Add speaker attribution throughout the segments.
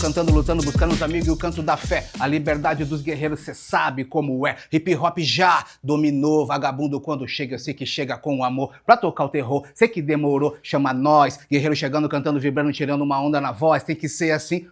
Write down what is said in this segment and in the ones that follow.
Speaker 1: cantando, lutando, buscando os amigos e o canto da fé. A liberdade dos guerreiros, cê sabe como é. Hip hop já dominou, vagabundo quando chega, eu sei que chega com amor. Pra tocar o terror, sei que demorou, chama nós. Guerreiro chegando, cantando, vibrando, tirando uma onda na voz. Tem que ser assim,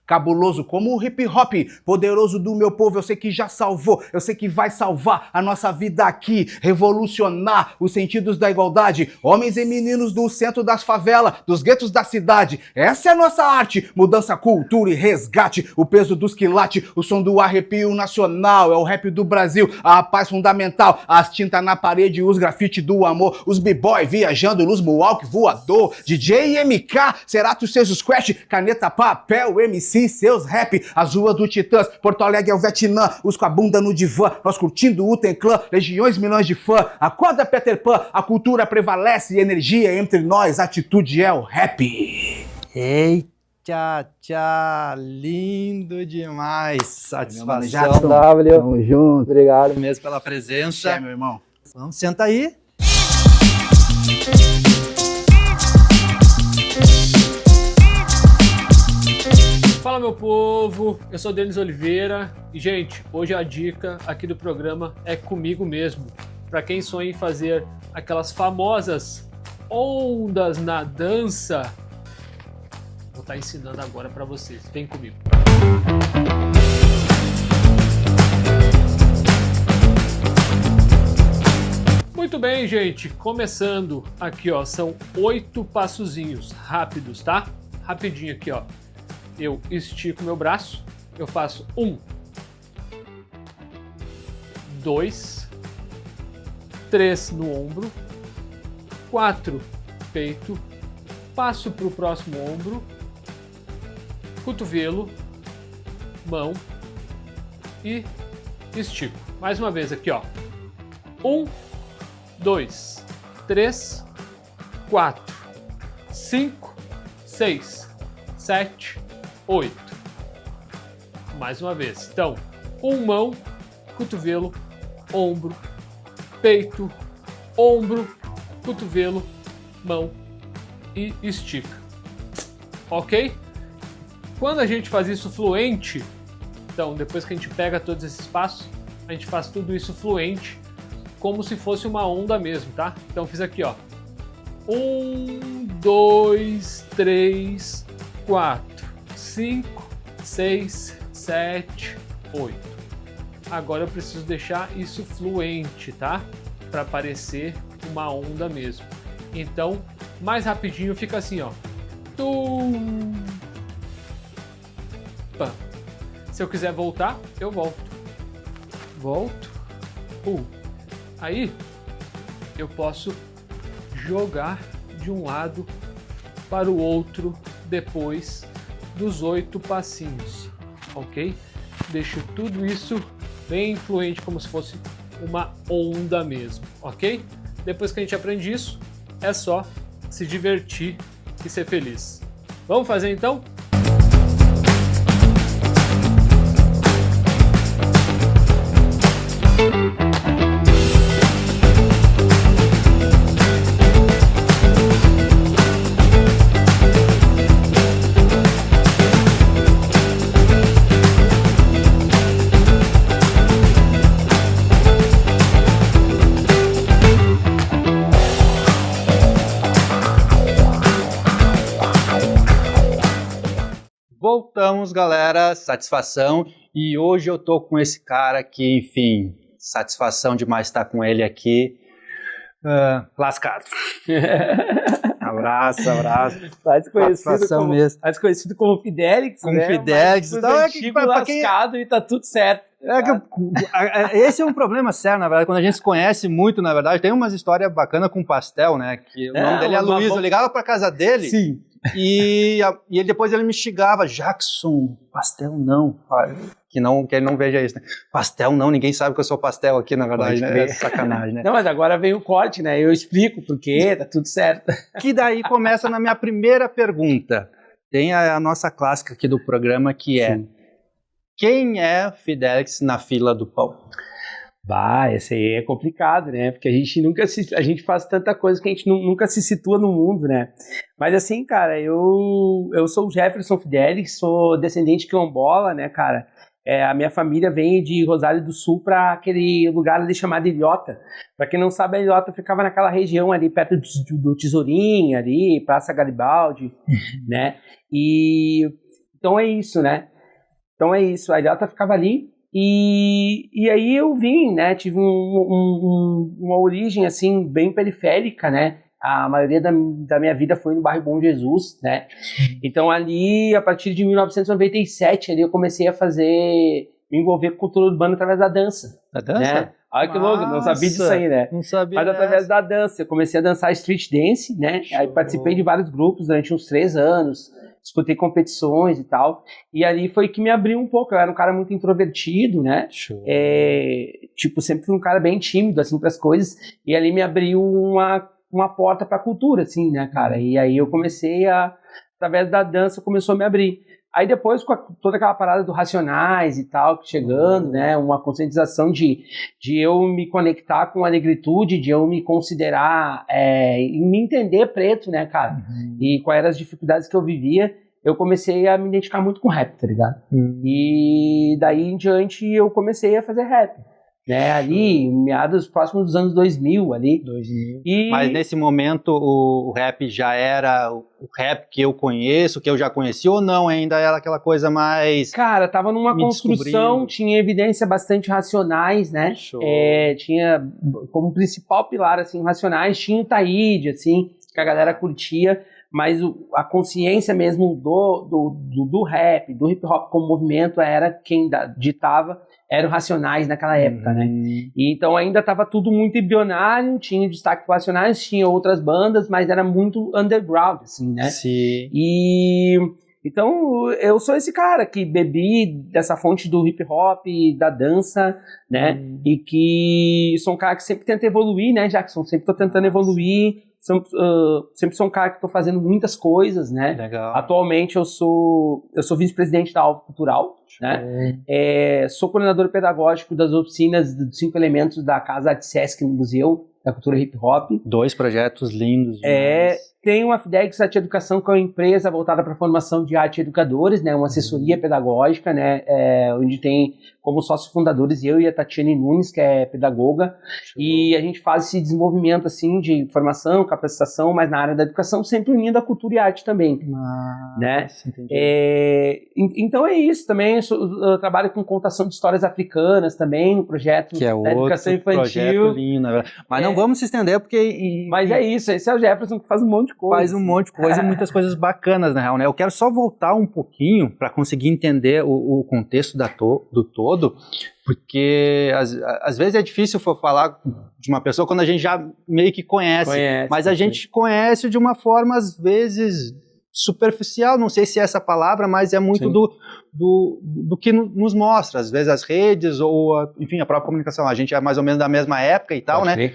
Speaker 1: cabuloso como o hip hop, poderoso do meu povo, eu sei que já salvou, eu sei que vai salvar a nossa vida aqui, revolucionar os sentidos da igualdade, homens e meninos do centro das favelas, dos guetos da cidade, essa é a nossa arte, mudança, cultura e resgate, o peso dos quilates, o som do arrepio nacional, é o rap do Brasil, a paz fundamental, as tintas na parede, os grafites do amor, os b-boy viajando, luz Mohawk voador, DJ MK, Cerato, seus scratch, caneta, papel, MC, seus rap, as ruas do Titãs, Porto Alegre é o Vietnã, os com a bunda no divã, nós curtindo o Tenclã, legiões, milhões de fã, acorda Peter Pan, a cultura prevalece, energia entre nós, atitude é o rap.
Speaker 2: Eita, tchau, lindo demais, satisfação,
Speaker 3: W.
Speaker 2: Tamo junto, obrigado mesmo pela presença.
Speaker 1: É, meu irmão.
Speaker 2: Vamos, senta aí.
Speaker 4: Fala, meu povo, eu sou Denis Oliveira e, gente, hoje a dica aqui do programa é comigo mesmo. Para quem sonha em fazer aquelas famosas ondas na dança, vou estar ensinando agora para vocês. Vem comigo. Muito bem, gente, começando aqui, ó, são 8 passozinhos rápidos, tá? Rapidinho aqui, ó. Eu estico meu braço, eu faço 1, 2, 3 no ombro, 4, peito, passo para o próximo ombro, cotovelo, mão e estico. Mais uma vez aqui, ó. 1, 2, 3, 4, 5, 6, 7, 8. Mais uma vez. Então, mão, cotovelo, ombro, peito, ombro, cotovelo, mão e estica. Ok? Quando a gente faz isso fluente, então depois que a gente pega todos esses passos, a gente faz tudo isso fluente, como se fosse uma onda mesmo, tá? Então fiz aqui, ó. 1, 2, 3, 4. 5, 6, 7, 8. Agora eu preciso deixar isso fluente, tá? Para parecer uma onda mesmo. Então, mais rapidinho fica assim, ó. Tum. Pam. Se eu quiser voltar, eu volto. Volto. Aí, eu posso jogar de um lado para o outro depois dos 8 passinhos, ok? Deixo tudo isso bem fluente, como se fosse uma onda mesmo, ok? Depois que a gente aprende isso, é só se divertir e ser feliz. Vamos fazer então?
Speaker 2: Voltamos, galera, satisfação, e hoje eu tô com esse cara que, enfim, satisfação demais estar com ele aqui, lascado. Abraço.
Speaker 3: Mais conhecido como Fidelix,
Speaker 2: né? Fidelix,
Speaker 3: então lascado e tá tudo certo.
Speaker 2: Esse é um problema sério, na verdade, quando a gente se conhece muito, na verdade, tem umas histórias bacanas com pastel, né, que o nome dele é Luiz, eu ligava pra casa dele,
Speaker 3: sim.
Speaker 2: E depois ele me xingava, Jackson, pastel não, que ele não veja isso, né? Pastel não, ninguém sabe que eu sou pastel aqui, na verdade, né? É sacanagem, né?
Speaker 3: Não, mas agora vem o corte, né? Eu explico por quê, tá tudo certo.
Speaker 2: Que daí começa na minha primeira pergunta. Tem a nossa clássica aqui do programa, que é: quem é Fidelix na fila do pão?
Speaker 3: Bah, esse aí é complicado, né? Porque a gente faz tanta coisa que a gente nunca se situa no mundo, né? Mas assim, cara, eu sou o Jefferson Fidelis, sou descendente quilombola, né, cara? A minha família vem de Rosário do Sul para aquele lugar ali chamado Ilhota. Para quem não sabe, a Ilhota ficava naquela região ali perto do Tesourinho, ali, Praça Garibaldi, né? E então é isso, né? Então é isso, a Ilhota ficava ali. E aí eu vim, né? Tive uma origem assim bem periférica, né? A maioria da minha vida foi no bairro Bom Jesus, né? Então ali, a partir de 1997, ali eu comecei a me envolver com cultura urbana através da dança.
Speaker 2: A dança?
Speaker 3: Né? Olha que louco, não sabia disso aí, né?
Speaker 2: Não sabia.
Speaker 3: Mas através da dança, eu comecei a dançar street dance, né? Aí participei de vários grupos durante uns 3 anos, disputei competições e tal, e ali foi que me abriu um pouco. Eu era um cara muito introvertido, né? Tipo, sempre fui um cara bem tímido, assim, pras coisas, e ali me abriu uma porta pra cultura, assim, né, cara? E aí eu comecei através da dança, começou a me abrir. Aí depois, com toda aquela parada do Racionais e tal, chegando, né, uma conscientização de eu me conectar com a negritude, de eu me considerar, e me entender preto, né, cara? E quais eram as dificuldades que eu vivia, eu comecei a me identificar muito com rap, tá ligado? E daí em diante eu comecei a fazer rap. Né, ali, meados próximos dos anos 2000, ali.
Speaker 2: Mas nesse momento o rap já era o rap que eu conheço, que eu já conheci, ou não? Ainda era aquela coisa mais...
Speaker 3: Cara, tava numa construção, tinha evidência bastante Racionais, né? Tinha como principal pilar, assim, Racionais, tinha o Taíde, assim, que a galera curtia, mas a consciência mesmo do rap, do hip hop como movimento, era quem ditava, eram Racionais naquela época, né? E então ainda estava tudo muito embrionário, tinha destaque para Racionais, tinha outras bandas, mas era muito underground, assim, né?
Speaker 2: Sim.
Speaker 3: E então eu sou esse cara que bebi dessa fonte do hip hop, da dança, né? E que sou um cara que sempre tenta evoluir, né, Jackson? Sempre tô tentando evoluir. Sempre sou um cara que estou fazendo muitas coisas, né?
Speaker 2: Legal.
Speaker 3: Atualmente eu sou vice-presidente da Alvo Cultural, né? Sou coordenador pedagógico das oficinas dos 5 elementos da Casa Arte Sesc no Museu da Cultura Hip Hop.
Speaker 2: 2 projetos lindos. Demais.
Speaker 3: Tem a Fidex Arte Educação, que é uma empresa voltada para a formação de arte educadores, né? Uma assessoria pedagógica, né? Onde tem como sócios fundadores eu e a Tatiane Nunes, que é pedagoga, e a gente faz esse desenvolvimento assim de formação, capacitação, mas na área da educação, sempre unindo a cultura e a arte também, né? Então é isso também. Eu trabalho com contação de histórias africanas também no projeto
Speaker 2: que é
Speaker 3: da educação infantil.
Speaker 2: Projeto lindo, mas não vamos se estender porque
Speaker 3: mas é isso, esse é o Jefferson que faz um monte de coisa.
Speaker 2: Faz um monte de coisa e muitas coisas bacanas, na real, né? Eu quero só voltar um pouquinho para conseguir entender o contexto do todo, porque às vezes é difícil falar de uma pessoa quando a gente já meio que conhece, mas a gente conhece de uma forma, às vezes, superficial, não sei se é essa palavra, mas é muito do que nos mostra, às vezes as redes ou, enfim, a própria comunicação. A gente é mais ou menos da mesma época e tal, né?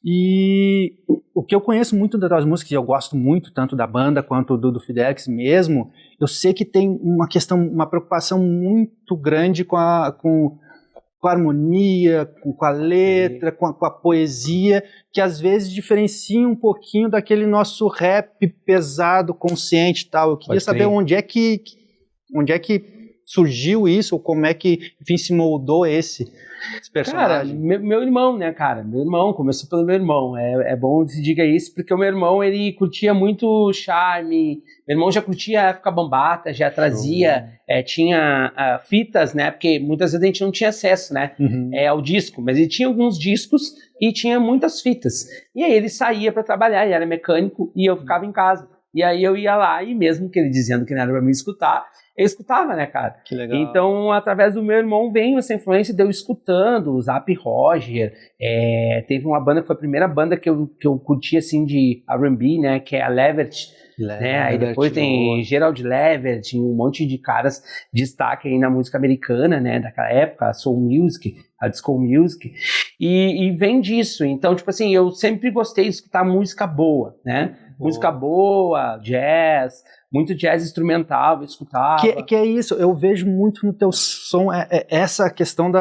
Speaker 2: E o que eu conheço muito das músicas, e eu gosto muito, tanto da banda quanto do Fidex mesmo, eu sei que tem uma preocupação muito grande com a harmonia, com a letra, com a poesia, que às vezes diferencia um pouquinho daquele nosso rap pesado, consciente e tal. Eu queria saber onde é que surgiu isso, ou como é que, enfim, se moldou esse personagem.
Speaker 3: Cara, meu irmão, né, cara? Meu irmão, começou pelo meu irmão. É bom que se diga isso, porque o meu irmão, ele curtia muito charme. Meu irmão já curtia a época bambata, já trazia, tinha fitas, né? Porque muitas vezes a gente não tinha acesso, né? Ao disco, mas ele tinha alguns discos e tinha muitas fitas. E aí ele saía para trabalhar, ele era mecânico, e eu ficava em casa. E aí eu ia lá, e mesmo que ele dizendo que não era pra mim escutar, eu escutava, né, cara?
Speaker 2: Que legal.
Speaker 3: Então, através do meu irmão, veio essa influência de eu escutando o Zap Roger. Teve uma banda que foi a primeira banda que eu curti, assim, de R&B, né, que é a Levert, né? Aí depois tem Gerald Levert, um monte de caras de destaque aí na música americana, né, daquela época, a Soul Music, a Disco Music, e vem disso. Então, tipo assim, eu sempre gostei de escutar música boa, né? Música boa, jazz, muito jazz instrumental, eu escutava.
Speaker 2: Que é isso, eu vejo muito no teu som, essa questão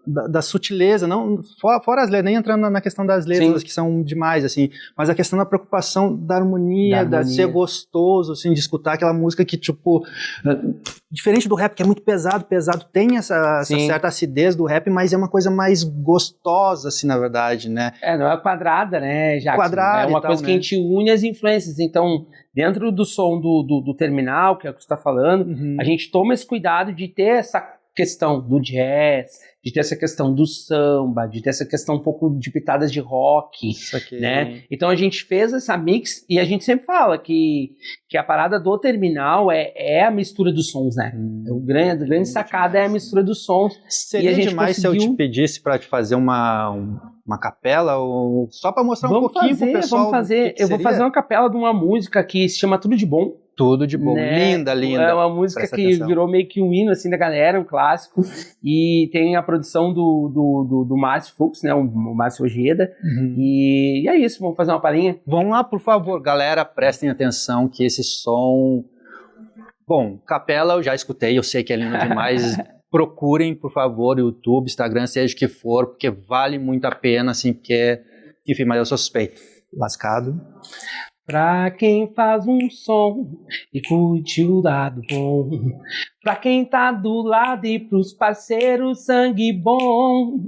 Speaker 2: da sutileza, não, fora as letras, nem entrando na questão das letras, que são demais, assim, mas a questão da preocupação da harmonia, de ser gostoso, assim, de escutar aquela música que, tipo, diferente do rap, que é muito pesado, tem essa certa acidez do rap, mas é uma coisa mais gostosa, assim, na verdade, né?
Speaker 3: Não é quadrada, né, Jackson?
Speaker 2: Quadrada
Speaker 3: é uma coisa que a gente une as influências, então, dentro do som do terminal, que é o que você está falando, a gente toma esse cuidado de ter essa questão do jazz, de ter essa questão do samba, de ter essa questão um pouco de pitadas de rock, né? Então a gente fez essa mix e a gente sempre fala que a parada do terminal é a mistura dos sons, né? A grande sacada é a mistura dos sons.
Speaker 2: Seria
Speaker 3: e a gente
Speaker 2: demais se eu te pedisse para te fazer uma capela, ou só para mostrar um pouquinho pro pessoal.
Speaker 3: Vamos fazer. Eu vou fazer uma capela de uma música que se chama Tudo de Bom.
Speaker 2: Tudo de bom, né? Linda.
Speaker 3: É uma música que virou meio que um hino assim da galera, um clássico, e tem a produção do Márcio Fux, né, o Márcio Ojeda, e é isso, vamos fazer uma palhinha?
Speaker 2: Vamos lá, por favor, galera, prestem atenção que esse som... Bom, capela eu já escutei, eu sei que é lindo demais, procurem, por favor, YouTube, Instagram, seja o que for, porque vale muito a pena, assim, porque... Enfim, mas eu sou suspeito, lascado...
Speaker 3: Pra quem faz um som e curte o lado bom, pra quem tá do lado e pros parceiros sangue bom,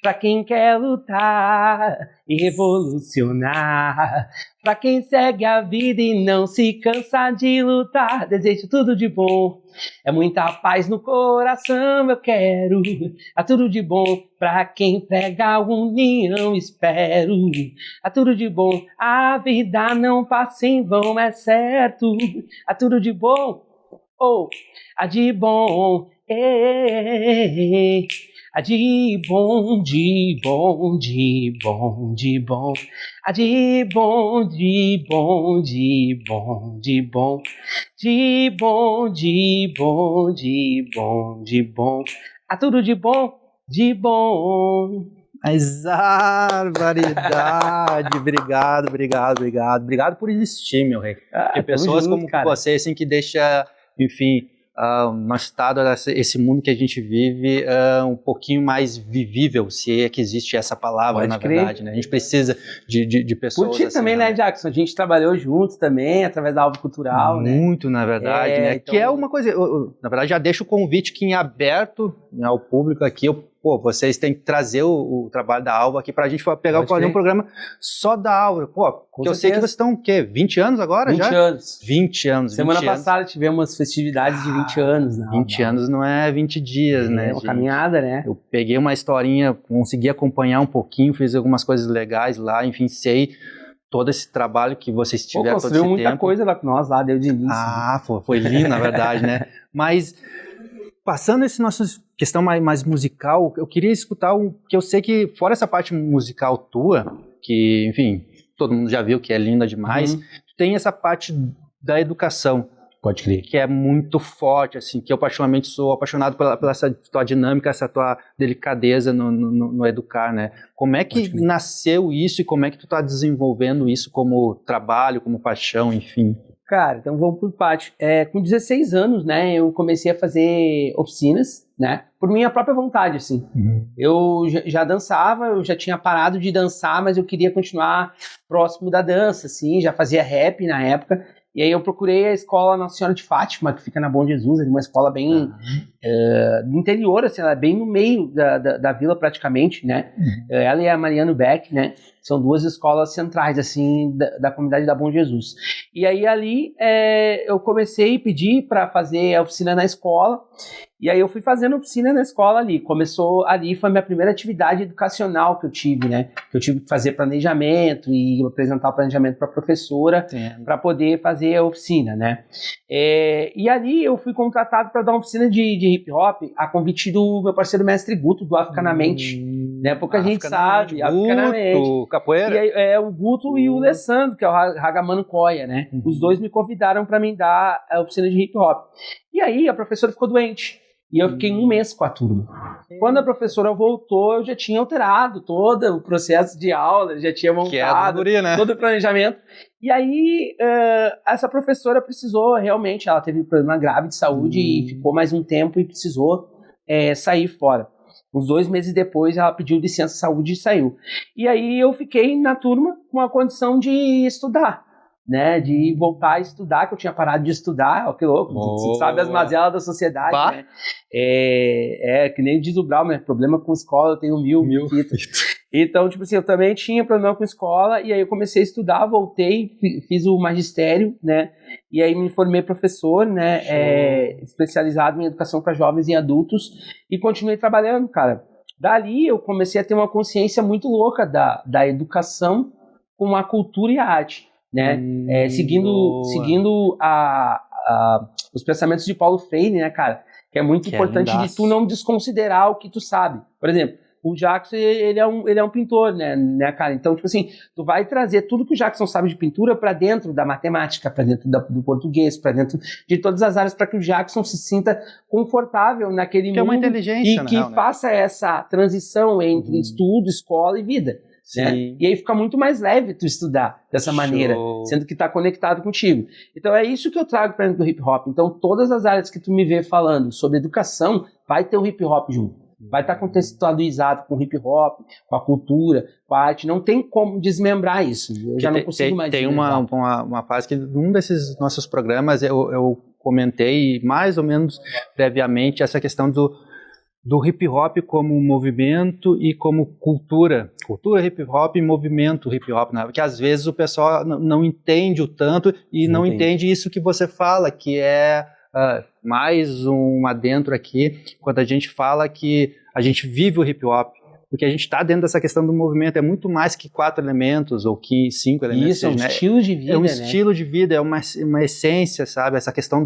Speaker 3: pra quem quer lutar e revolucionar, pra quem segue a vida e não se cansa de lutar, desejo tudo de bom. É muita paz no coração, eu quero a tudo de bom. Pra quem prega a união, espero a tudo de bom. A vida não passa em vão, é certo. A tudo de bom, a de bom, a de bom, de bom, de bom, de bom. A de bom, de bom, de bom, de bom. De bom, de bom, de bom, de bom. A tudo de bom, de bom.
Speaker 2: Mas barbaridade, obrigado por existir, meu rei. Porque pessoas como você, assim, que deixa, enfim... nosso estado, esse mundo que a gente vive um pouquinho mais vivível, se é que existe essa palavra, na verdade, né? A gente precisa de pessoas
Speaker 3: assim. Por ti também, né, Jackson? A gente trabalhou juntos também, através da Alvo Cultural, né?
Speaker 2: Muito, na verdade, né? Então... Que é uma coisa, na verdade, já deixo o convite aqui em aberto, né, ao público aqui, vocês têm que trazer o trabalho da Alva aqui pra gente fazer um programa só da Alva. Porque eu sei que vocês estão, o quê? 20 anos agora
Speaker 3: 20
Speaker 2: já?
Speaker 3: anos.
Speaker 2: 20 anos.
Speaker 3: Semana passada tivemos festividades de 20 anos.
Speaker 2: 20 anos não é 20 dias, né?
Speaker 3: É uma caminhada, né?
Speaker 2: Eu peguei uma historinha, consegui acompanhar um pouquinho, fiz algumas coisas legais lá, enfim, sei todo esse trabalho que vocês tiveram todo esse tempo.
Speaker 3: Construiu muita coisa lá com nós, lá, deu de início.
Speaker 2: Foi lindo, na verdade, né? Mas... Passando esse nosso questão mais musical, eu queria escutar que eu sei que, fora essa parte musical tua, que, enfim, todo mundo já viu que é linda demais, tem essa parte da educação. Pode crer. Que é muito forte, assim, que eu particularmente sou apaixonado pela essa tua dinâmica, essa tua delicadeza no educar, né? Como é que nasceu isso e como é que tu tá desenvolvendo isso como trabalho, como paixão, enfim?
Speaker 3: Cara, então vamos por parte. Com 16 anos, né, eu comecei a fazer oficinas, né, por minha própria vontade, assim. Eu já dançava, eu já tinha parado de dançar, mas eu queria continuar próximo da dança, assim, já fazia rap na época. E aí eu procurei a escola Nossa Senhora de Fátima, que fica na Bom Jesus, uma escola bem do interior, assim, ela é bem no meio da vila praticamente, né? Ela e a Mariano Beck, né? São duas escolas centrais, assim, da comunidade da Bom Jesus. E aí ali eu comecei a pedir para fazer a oficina na escola, e aí eu fui fazendo oficina na escola ali. Começou ali, foi a minha primeira atividade educacional que eu tive, né? Que eu tive que fazer planejamento e apresentar o planejamento para a professora para poder fazer a oficina, né? E ali eu fui contratado para dar uma oficina de hip hop a convite do meu parceiro mestre Guto, do Africanamente. Né? Pouca gente sabe, Africanamente.
Speaker 2: Capoeira?
Speaker 3: E aí, o Guto e o Alessandro, que é o Ragamano Koya, né? Os dois me convidaram para mim dar a oficina de hip hop. E aí a professora ficou doente. E eu fiquei um mês com a turma. Quando a professora voltou, eu já tinha alterado todo o processo de aula, já tinha montado todo o planejamento. E aí, essa professora precisou realmente, ela teve um problema grave de saúde e ficou mais um tempo e precisou sair fora. Uns 2 meses depois, ela pediu licença saúde e saiu. E aí eu fiquei na turma com a condição de estudar, né? De voltar a estudar, que eu tinha parado de estudar. Ó, que louco, você sabe as mazelas da sociedade,
Speaker 2: Bah.
Speaker 3: né? Que nem diz o Brau, né? Problema com escola, eu tenho mil fitas. Então, tipo assim, eu também tinha problema com escola, e aí eu comecei a estudar, voltei, fiz o magistério, né, e aí me formei professor, né, especializado em educação para jovens e adultos, e continuei trabalhando, cara. Dali eu comecei a ter uma consciência muito louca da educação com a cultura e a arte, né, seguindo os pensamentos de Paulo Freire, né, cara, que é muito importante de tu não desconsiderar o que tu sabe. Por exemplo, o Jackson, ele é um pintor, né, cara? Então, tipo assim, tu vai trazer tudo que o Jackson sabe de pintura para dentro da matemática, para dentro do português, para dentro de todas as áreas, para que o Jackson se sinta confortável naquele mundo.
Speaker 2: É uma inteligência,
Speaker 3: e que faça essa transição entre estudo, escola e vida. Né? E aí fica muito mais leve tu estudar dessa maneira, sendo que está conectado contigo. Então é isso que eu trago para dentro do hip hop. Então todas as áreas que tu me vê falando sobre educação, vai ter o hip hop junto. Vai estar contextualizado com o hip hop, com a cultura, com a arte. Não tem como desmembrar isso. Eu já não consigo mais desmembrar.
Speaker 2: Tem uma fase que num desses nossos programas eu comentei mais ou menos previamente essa questão do hip hop como movimento e como cultura hip hop e movimento hip hop, né? Porque às vezes o pessoal não entende o tanto e não entende isso que você fala, que é mais um adentro aqui, quando a gente fala que a gente vive o hip hop, porque a gente está dentro dessa questão do movimento, é muito mais que 4 elementos ou que 5 elementos.
Speaker 3: Isso, é um estilo de vida,
Speaker 2: é um estilo de vida, é uma essência, sabe? Essa questão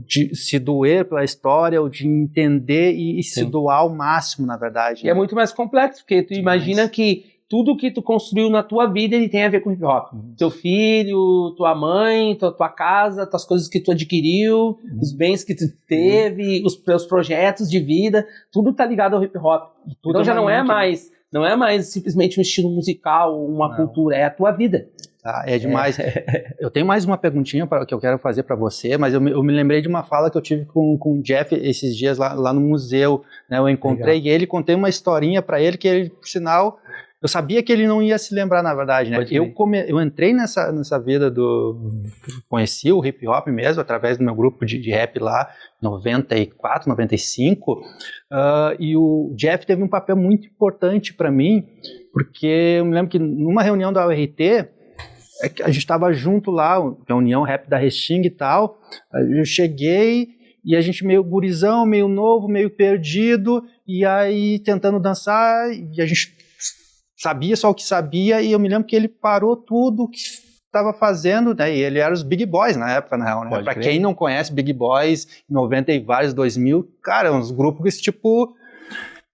Speaker 2: de se doer pela história, ou de entender e se doar ao máximo, na verdade.
Speaker 3: E é muito mais complexo, porque tu imagina que tudo que tu construiu na tua vida, ele tem a ver com hip hop. Teu filho, tua mãe, tua casa, tuas coisas que tu adquiriu, os bens que tu teve, os teus projetos de vida, tudo tá ligado ao hip hop. Então já não é mais simplesmente um estilo musical, uma cultura, é a tua vida.
Speaker 2: É demais. Eu tenho mais uma perguntinha que eu quero fazer para você, mas eu me lembrei de uma fala que eu tive com o Jeff esses dias lá no museu, né? Eu encontrei ele, contei uma historinha para ele que ele, por sinal, eu sabia que ele não ia se lembrar, na verdade, né? Eu entrei nessa vida conheci o hip hop mesmo, através do meu grupo de rap lá, 94, 95, e o Jeff teve um papel muito importante para mim, porque eu me lembro que numa reunião da URT, a gente estava junto lá, a União Rap da Resting e tal, eu cheguei e a gente meio gurizão, meio novo, meio perdido, e aí tentando dançar, e a gente sabia só o que sabia, e eu me lembro que ele parou tudo que estava fazendo, né, e ele era os Big Boys na época, na real, né? Pra quem não conhece Big Boys, 90 e vários, 2000, cara, uns grupos que, tipo,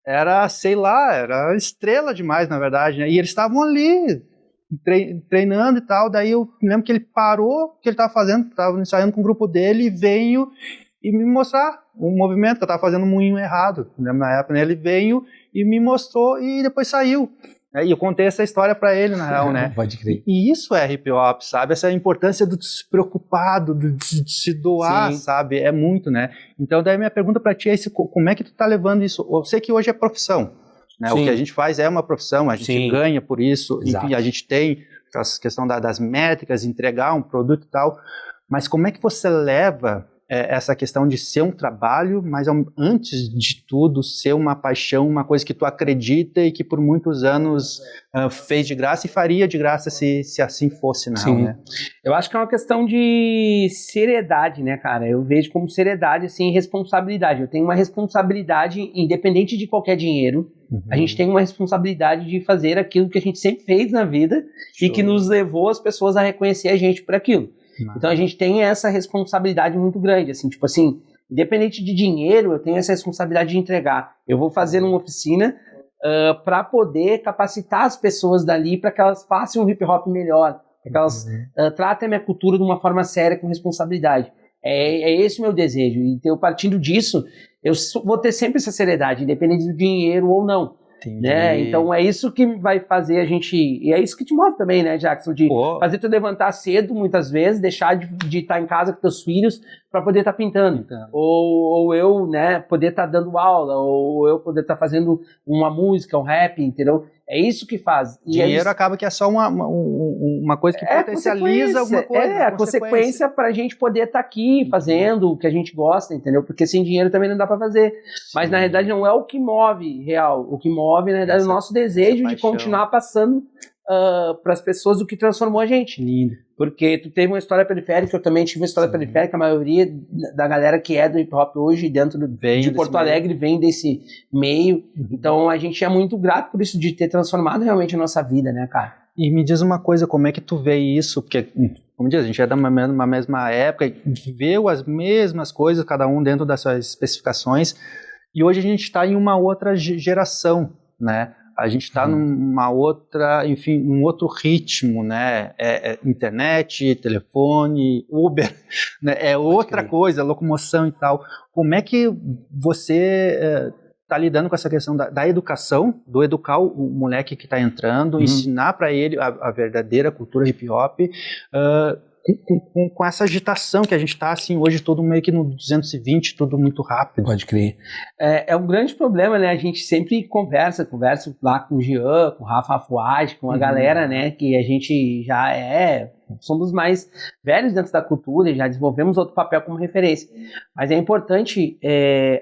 Speaker 2: era, sei lá, era estrela demais, na verdade, né, e eles estavam ali, treinando e tal, daí eu me lembro que ele parou o que ele estava fazendo, estava ensaiando com o grupo dele, e veio e me mostrar o movimento, que eu estava fazendo um moinho errado, na época, né, ele veio e me mostrou, e depois saiu. E eu contei essa história pra ele, na real, né?
Speaker 3: Pode crer.
Speaker 2: E isso é hip hop, sabe? Essa importância do se preocupar, de se doar, sabe? É muito, né? Então, daí minha pergunta pra ti é como é que tu tá levando isso? Eu sei que hoje é profissão, né? O que a gente faz é uma profissão, a gente ganha por isso, enfim, a gente tem a questão das métricas, entregar um produto e tal, mas como é que você leva essa questão de ser um trabalho, mas antes de tudo ser uma paixão, uma coisa que tu acredita e que por muitos anos fez de graça e faria de graça se assim fosse, não, né?
Speaker 3: Eu acho que é uma questão de seriedade, né, cara? Eu vejo como seriedade, assim, responsabilidade. Eu tenho uma responsabilidade independente de qualquer dinheiro. A gente tem uma responsabilidade de fazer aquilo que a gente sempre fez na vida e que nos levou as pessoas a reconhecer a gente por aquilo. Então a gente tem essa responsabilidade muito grande, assim, tipo assim, independente de dinheiro, eu tenho essa responsabilidade de entregar. Eu vou fazer uma oficina para poder capacitar as pessoas dali para que elas façam um hip hop melhor, para que elas tratem a minha cultura de uma forma séria, com responsabilidade. É esse o meu desejo. Então, partindo disso, eu vou ter sempre essa seriedade, independente do dinheiro ou não.
Speaker 2: Entendi.
Speaker 3: Né? Então é isso que vai fazer a gente, e é isso que te move também, né, Jackson, de fazer tu levantar cedo muitas vezes, deixar de estar em casa com teus filhos para poder estar pintando, ou eu, né, poder estar dando aula, ou eu poder estar fazendo uma música, um rap, entendeu? É isso que faz. E
Speaker 2: dinheiro acaba que é só uma coisa que potencializa alguma coisa.
Speaker 3: É, a consequência para a gente poder estar aqui fazendo o que a gente gosta, entendeu? Porque sem dinheiro também não dá para fazer. Sim. Mas na realidade não é o que move real. O que move, na realidade, é o nosso desejo de continuar passando para as pessoas o que transformou a gente.
Speaker 2: Lindo.
Speaker 3: Porque tu teve uma história periférica, eu também tive uma história periférica, a maioria da galera que é do hip hop hoje dentro de Porto Alegre vem desse meio, então a gente é muito grato por isso, de ter transformado realmente a nossa vida, né, cara?
Speaker 2: E me diz uma coisa, como é que tu vê isso? Porque, como diz, a gente é da mesma época, vê as mesmas coisas, cada um dentro das suas especificações, e hoje a gente está em uma outra geração, né? A gente está numa outra, enfim, num outro ritmo, né? Internet, telefone, Uber, né? É outra coisa, locomoção e tal. Como é que você está lidando com essa questão da educação, do educar o moleque que está entrando, ensinar para ele a verdadeira cultura hip hop, com essa agitação que a gente está, assim, hoje todo meio que no 220, tudo muito rápido.
Speaker 3: Pode crer. É um grande problema, né? A gente sempre conversa lá com o Jean, com o Rafa Fuad, com a galera, né? Que a gente já somos mais velhos dentro da cultura e já desenvolvemos outro papel como referência. Mas é importante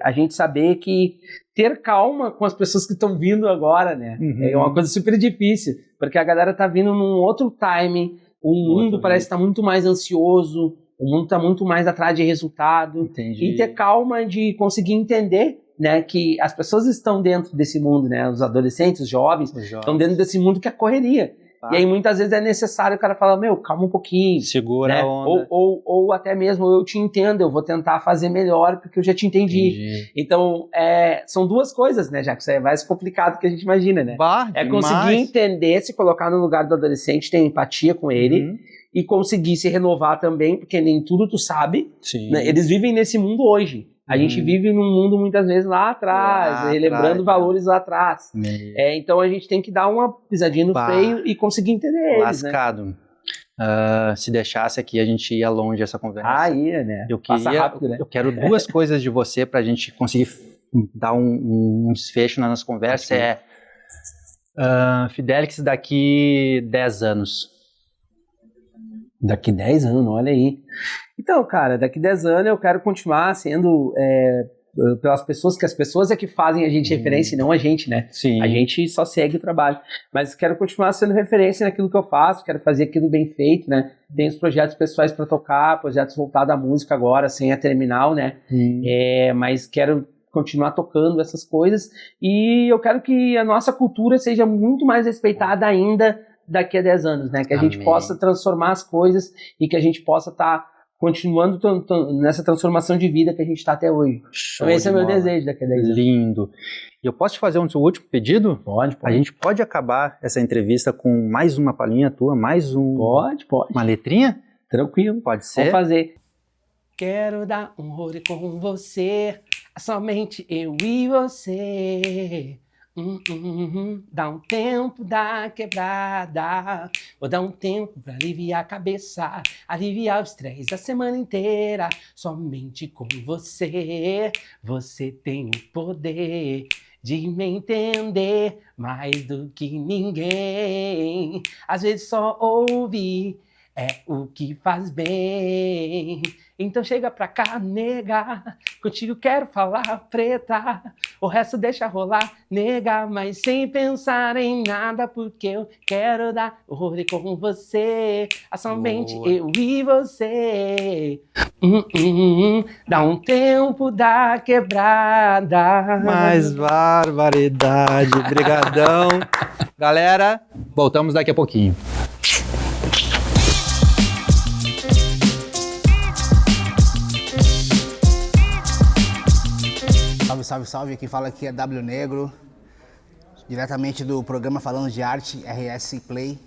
Speaker 3: a gente saber que ter calma com as pessoas que estão vindo agora, né? É uma coisa super difícil, porque a galera tá vindo num outro time. O mundo parece estar muito mais ansioso, o mundo está muito mais atrás de resultado.
Speaker 2: Entendi.
Speaker 3: E ter calma de conseguir entender, né, que as pessoas estão dentro desse mundo, né, os adolescentes, os jovens, estão dentro desse mundo que é correria. E aí muitas vezes é necessário o cara falar, calma um pouquinho.
Speaker 2: Segura,
Speaker 3: né?
Speaker 2: a onda.
Speaker 3: Ou até mesmo, eu te entendo, eu vou tentar fazer melhor porque eu já te entendi. Então, são duas coisas, né, Jackson? É mais complicado do que a gente imagina, né? Conseguir entender, se colocar no lugar do adolescente, ter empatia com ele e conseguir se renovar também, porque nem tudo tu sabe. Né? Eles vivem nesse mundo hoje. A gente vive num mundo muitas vezes lá atrás, relembrando valores lá atrás. Então a gente tem que dar uma pisadinha no freio e conseguir entender eles.
Speaker 2: Lascado. Né? Se deixasse aqui, a gente ia longe essa conversa.
Speaker 3: Ia, né?
Speaker 2: Passa rápido, né? Eu quero duas coisas de você pra gente conseguir dar um desfecho na nossa conversa. Fidelix daqui 10 anos.
Speaker 3: Daqui 10 anos, olha aí. Então, cara, daqui 10 anos eu quero continuar sendo pelas pessoas, que as pessoas é que fazem a gente referência e não a gente, né?
Speaker 2: Sim.
Speaker 3: A gente só segue o trabalho. Mas quero continuar sendo referência naquilo que eu faço, quero fazer aquilo bem feito, né? Tenho os projetos pessoais para tocar, projetos voltados à música agora, sem a terminal, né? Mas quero continuar tocando essas coisas e eu quero que a nossa cultura seja muito mais respeitada ainda daqui a 10 anos, né? Que a gente possa transformar as coisas e que a gente possa estar continuando nessa transformação de vida que a gente está até hoje. Então esse é o meu desejo daqui a 10 anos.
Speaker 2: Lindo. E eu posso te fazer um último pedido?
Speaker 3: Pode.
Speaker 2: A gente pode acabar essa entrevista com mais uma palhinha tua, mais
Speaker 3: Pode.
Speaker 2: Uma letrinha?
Speaker 3: Tranquilo.
Speaker 2: Pode ser?
Speaker 3: Vamos fazer. Quero dar um rolê com você, somente eu e você. Dá um tempo da quebrada, vou dar um tempo pra aliviar a cabeça, aliviar o estresse a semana inteira, somente com você. Você tem o poder de me entender mais do que ninguém. Às vezes só ouvir é o que faz bem. Então chega pra cá, nega, contigo quero falar, preta. O resto deixa rolar, nega, mas sem pensar em nada, porque eu quero dar o rolê com você, somente eu e você. Dá um tempo da quebrada.
Speaker 2: Mais barbaridade, brigadão. Galera, voltamos daqui a pouquinho.
Speaker 1: Salve, quem fala aqui é W Negro, diretamente do programa Falando de Arte, RS Play.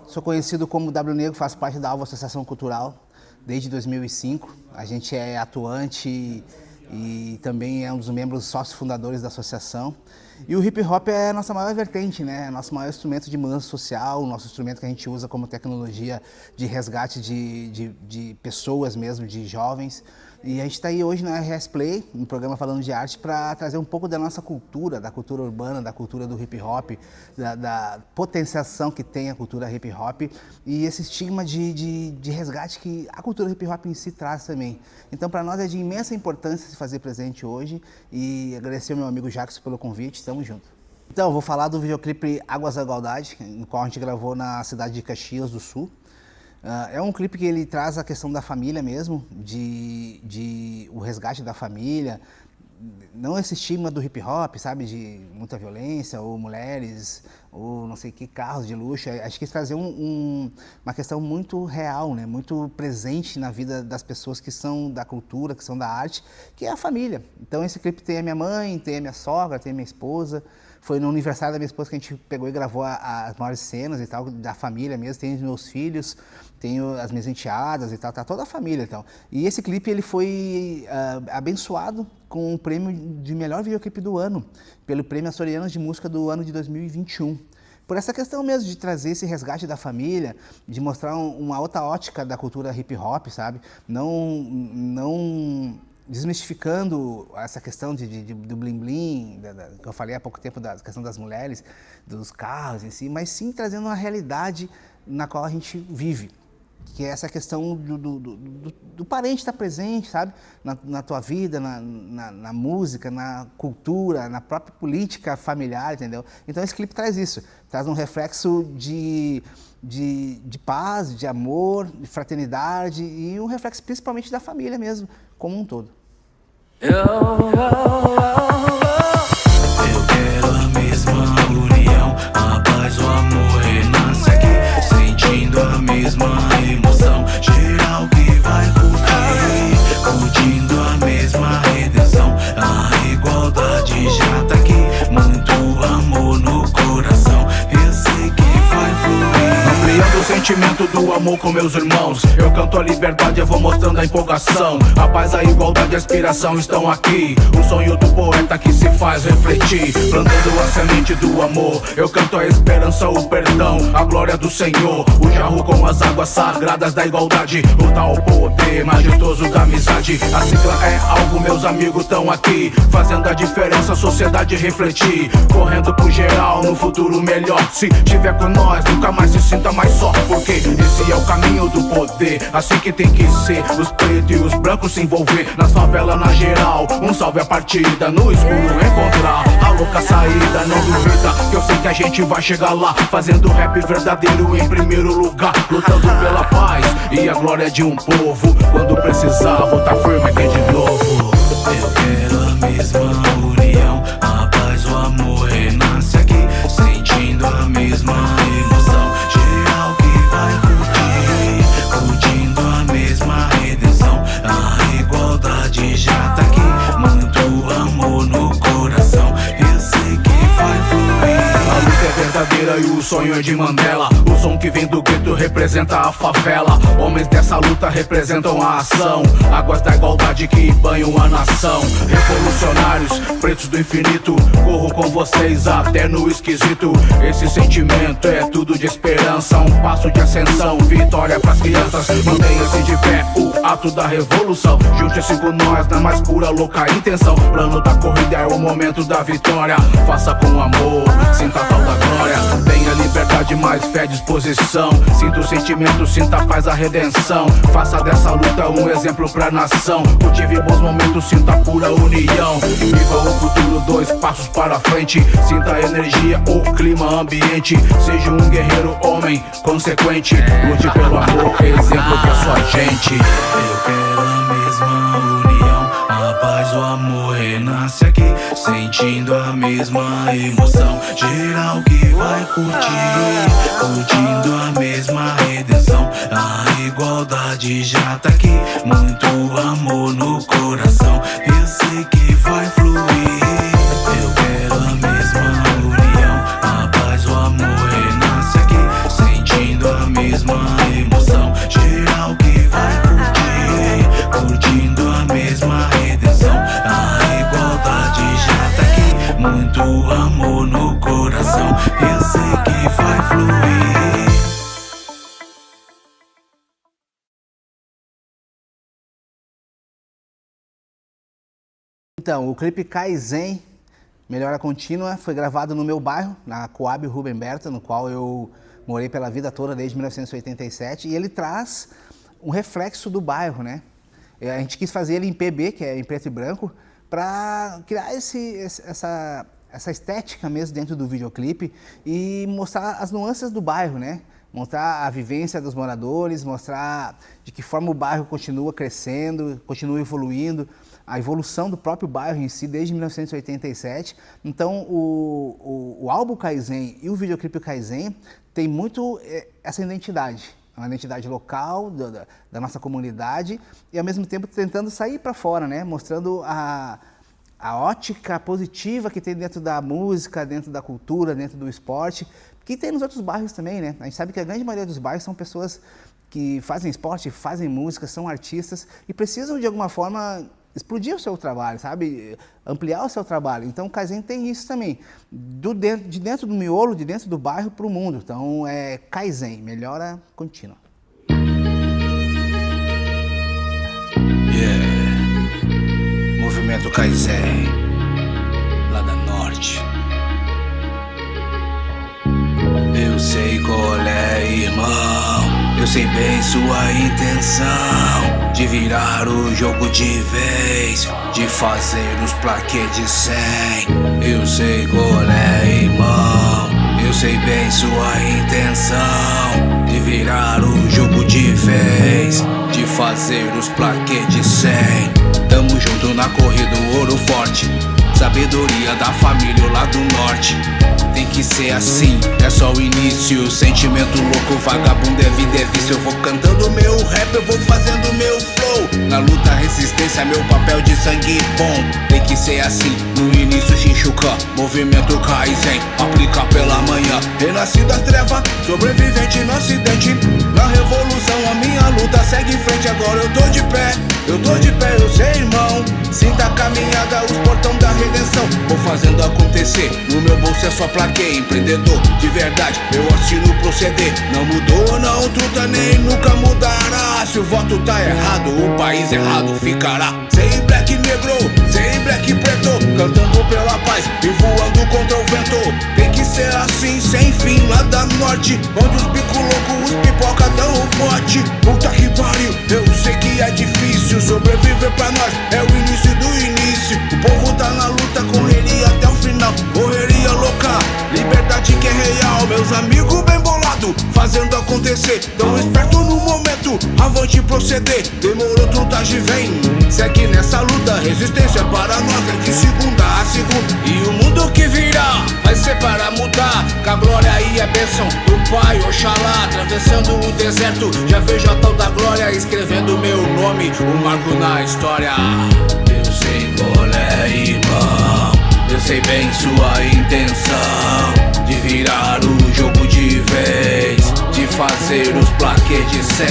Speaker 1: Sou conhecido como W Negro, faço parte da Alva Associação Cultural desde 2005. A gente é atuante e também é um dos membros sócios fundadores da associação. E o hip hop é a nossa maior vertente, né? Nosso maior instrumento de mudança social, nosso instrumento que a gente usa como tecnologia de resgate de pessoas mesmo, de jovens. E a gente está aí hoje na RS Play, um programa falando de arte, para trazer um pouco da nossa cultura, da cultura urbana, da cultura do hip hop, da potenciação que tem a cultura hip hop e esse estigma de resgate que a cultura hip hop em si traz também. Então, para nós é de imensa importância se fazer presente hoje e agradecer ao meu amigo Jackson pelo convite. Estamos juntos. Então, eu vou falar do videoclipe Águas da Igualdade, no qual a gente gravou na cidade de Caxias do Sul. É um clipe que ele traz a questão da família mesmo, o resgate da família, não esse estigma do hip hop, sabe, de muita violência, ou mulheres, ou não sei que, carros de luxo. Acho que isso trazer uma questão muito real, né, muito presente na vida das pessoas que são da cultura, que são da arte, que é a família. Então esse clipe tem a minha mãe, tem a minha sogra, tem a minha esposa. Foi no aniversário da minha esposa que a gente pegou e gravou as maiores cenas e tal, da família mesmo. Tem os meus filhos, tenho as minhas enteadas e tal, tá toda a família e tal. E esse clipe ele foi abençoado com o prêmio de melhor videoclipe do ano, pelo Prêmio Açorianos de Música do ano de 2021. Por essa questão mesmo de trazer esse resgate da família, de mostrar uma outra ótica da cultura hip hop, sabe? Não desmistificando essa questão do bling-bling, que eu falei há pouco tempo, da questão das mulheres, dos carros em si, mas sim trazendo uma realidade na qual a gente vive, que é essa questão do parente estar presente, sabe? Na tua vida, na música, na cultura, na própria política familiar, entendeu? Então esse clipe traz isso, traz um reflexo de paz, de amor, de fraternidade e um reflexo principalmente da família mesmo, como um todo.
Speaker 5: Eu quero a mesma união, a paz, o amor renasce aqui, sentindo a mesma emoção, geral que vai curtindo a mesma redenção, a igualdade já tá aqui, muito amor no coração, eu sei que vai fluir.
Speaker 6: Ampliando o sentimento do amor com meus irmãos, eu canto a liberdade, eu vou mostrando a empolgação. A paz, a igualdade e a aspiração estão aqui. O sonho do poeta que se faz refletir, plantando a semente do amor. Eu canto a esperança, o perdão, a glória do Senhor. O jarro com as águas sagradas da igualdade, o tal poder majestoso da amizade. A sigla é algo, meus amigos tão aqui, fazendo a diferença, a sociedade refletir, correndo pro geral no futuro melhor. Se tiver com nós, nunca mais se sinta mais só, porque esse é o caminho do poder, assim que tem que ser. Os pretos e os brancos se envolver, nas favelas na geral, um salve a partida, no escuro encontrar a louca saída. Não duvida que eu sei que a gente vai chegar lá, fazendo rap verdadeiro em primeiro lugar, lutando pela paz e a glória de um povo. Quando precisar, vou tá firme aqui de novo.
Speaker 5: Eu quero a mesma união, a paz, o amor renasce aqui, sentindo a mesma emoção, geral que vai curtindo a mesma redenção, a igualdade já tá aqui, muito amor no coração, eu sei que vai fluir.
Speaker 6: A luta é verdadeira e o sonho é de Mandela. O som que vem do gueto representa a favela. Homens dessa luta representam a ação, águas da igualdade que banham a nação. Revolucionários, pretos do infinito, corro com vocês até no esquisito. Esse sentimento é tudo de esperança, um passo de ascensão, vitória pras crianças. Mantenha-se de pé, o ato da revolução. Junte-se com nós na mais pura louca intenção. Plano da corrida é o momento da vitória. Faça com amor, sinta a tal da glória. Tenha liberdade, mais fé, disposição. Sinta o sentimento, sinta a paz, a redenção. Faça dessa luta um exemplo pra nação. Cultive bons momentos, sinta a pura união. Viva o futuro, 2 passos para frente. Sinta a energia, o clima ambiente. Seja um guerreiro, homem consequente. Lute pelo amor, exemplo que é sua gente.
Speaker 5: Eu quero a mesma união, a paz, o amor renasce aqui, sentindo a mesma emoção, geral que vai curtindo a mesma redenção, a igualdade já tá aqui, muito amor no coração, eu sei que vai fluir. Eu quero a mesma união, a paz, o amor renasce aqui, sentindo a mesma emoção, geral que vai curtindo a mesma redenção, a igualdade já tá aqui, muito amor
Speaker 1: Então, o clipe Kaizen, Melhora Contínua, foi gravado no meu bairro, na Coab Rubem Berta, no qual eu morei pela vida toda desde 1987, e ele traz um reflexo do bairro, né? A gente quis fazer ele em PB, que é em preto e branco, para criar essa estética mesmo dentro do videoclipe e mostrar as nuances do bairro, né? Mostrar a vivência dos moradores, mostrar de que forma o bairro continua crescendo, continua evoluindo, a evolução do próprio bairro em si desde 1987. Então, o álbum Kaizen e o videoclipe Kaizen tem muito essa identidade. Uma identidade local da nossa comunidade e, ao mesmo tempo, tentando sair para fora, né? Mostrando a ótica positiva que tem dentro da música, dentro da cultura, dentro do esporte, que tem nos outros bairros também, né? A gente sabe que a grande maioria dos bairros são pessoas que fazem esporte, fazem música, são artistas e precisam, de alguma forma, explodir o seu trabalho, sabe? Ampliar o seu trabalho. Então, o Kaizen tem isso também, de dentro do miolo, de dentro do bairro para o mundo. Então, é Kaizen, melhora contínua.
Speaker 6: Movimento Kaizen, lá da Norte. Eu sei qual é, irmão. Eu sei bem sua intenção de virar o jogo de vez, de fazer os plaquês de 100. Eu sei qual é, irmão. Eu sei bem sua intenção de virar o jogo de vez, de fazer os plaquês de 100. Tamo junto na corrida, o ouro forte, sabedoria da família lá do norte. Tem que ser assim, é só o início. Sentimento louco, vagabundo é vida, é vício. Eu vou cantando meu rap, eu vou fazendo meu flow. Na luta, resistência, meu papel de sangue bom. Tem que ser assim, no início Shinjukan, movimento Kaizen, aplicar pela manhã. Renasci das trevas, sobrevivente no acidente. Na revolução a minha luta segue em frente. Agora eu tô de pé, eu sei, irmão. Sinta a caminhada, os portão da redenção. Vou fazendo acontecer, no meu bolso é só plaquê. Empreendedor de verdade, eu assino proceder. Não mudou não, truta, nem nunca mudará. Se o voto tá errado, o país errado ficará. Sem black negro, sem black preto, cantando pela paz e voando contra o vento. Tem que ser assim, sem fim, lá da norte, onde os bico loucos, os pipoca dão o bote. Puta que pariu, eu sei que é difícil sobreviver pra nós, é o início do início. O povo tá na luta, correria até o final, correria louca, liberdade que é real. Meus amigos bem bolado, fazendo acontecer, tão esperto no momento, avante proceder. Demorou, trutagem vem, segue nessa luta, resistência para nós é de segunda a segunda. E o mundo que virá vai ser para mudar, com a glória e a bênção do Pai Oxalá. Atravessando o deserto, já vejo a tal da glória, escrevendo meu nome, um marco na história. Eu sei qual é, irmão. Eu sei bem sua intenção de virar o jogo de vez, de fazer os plaquês de 100.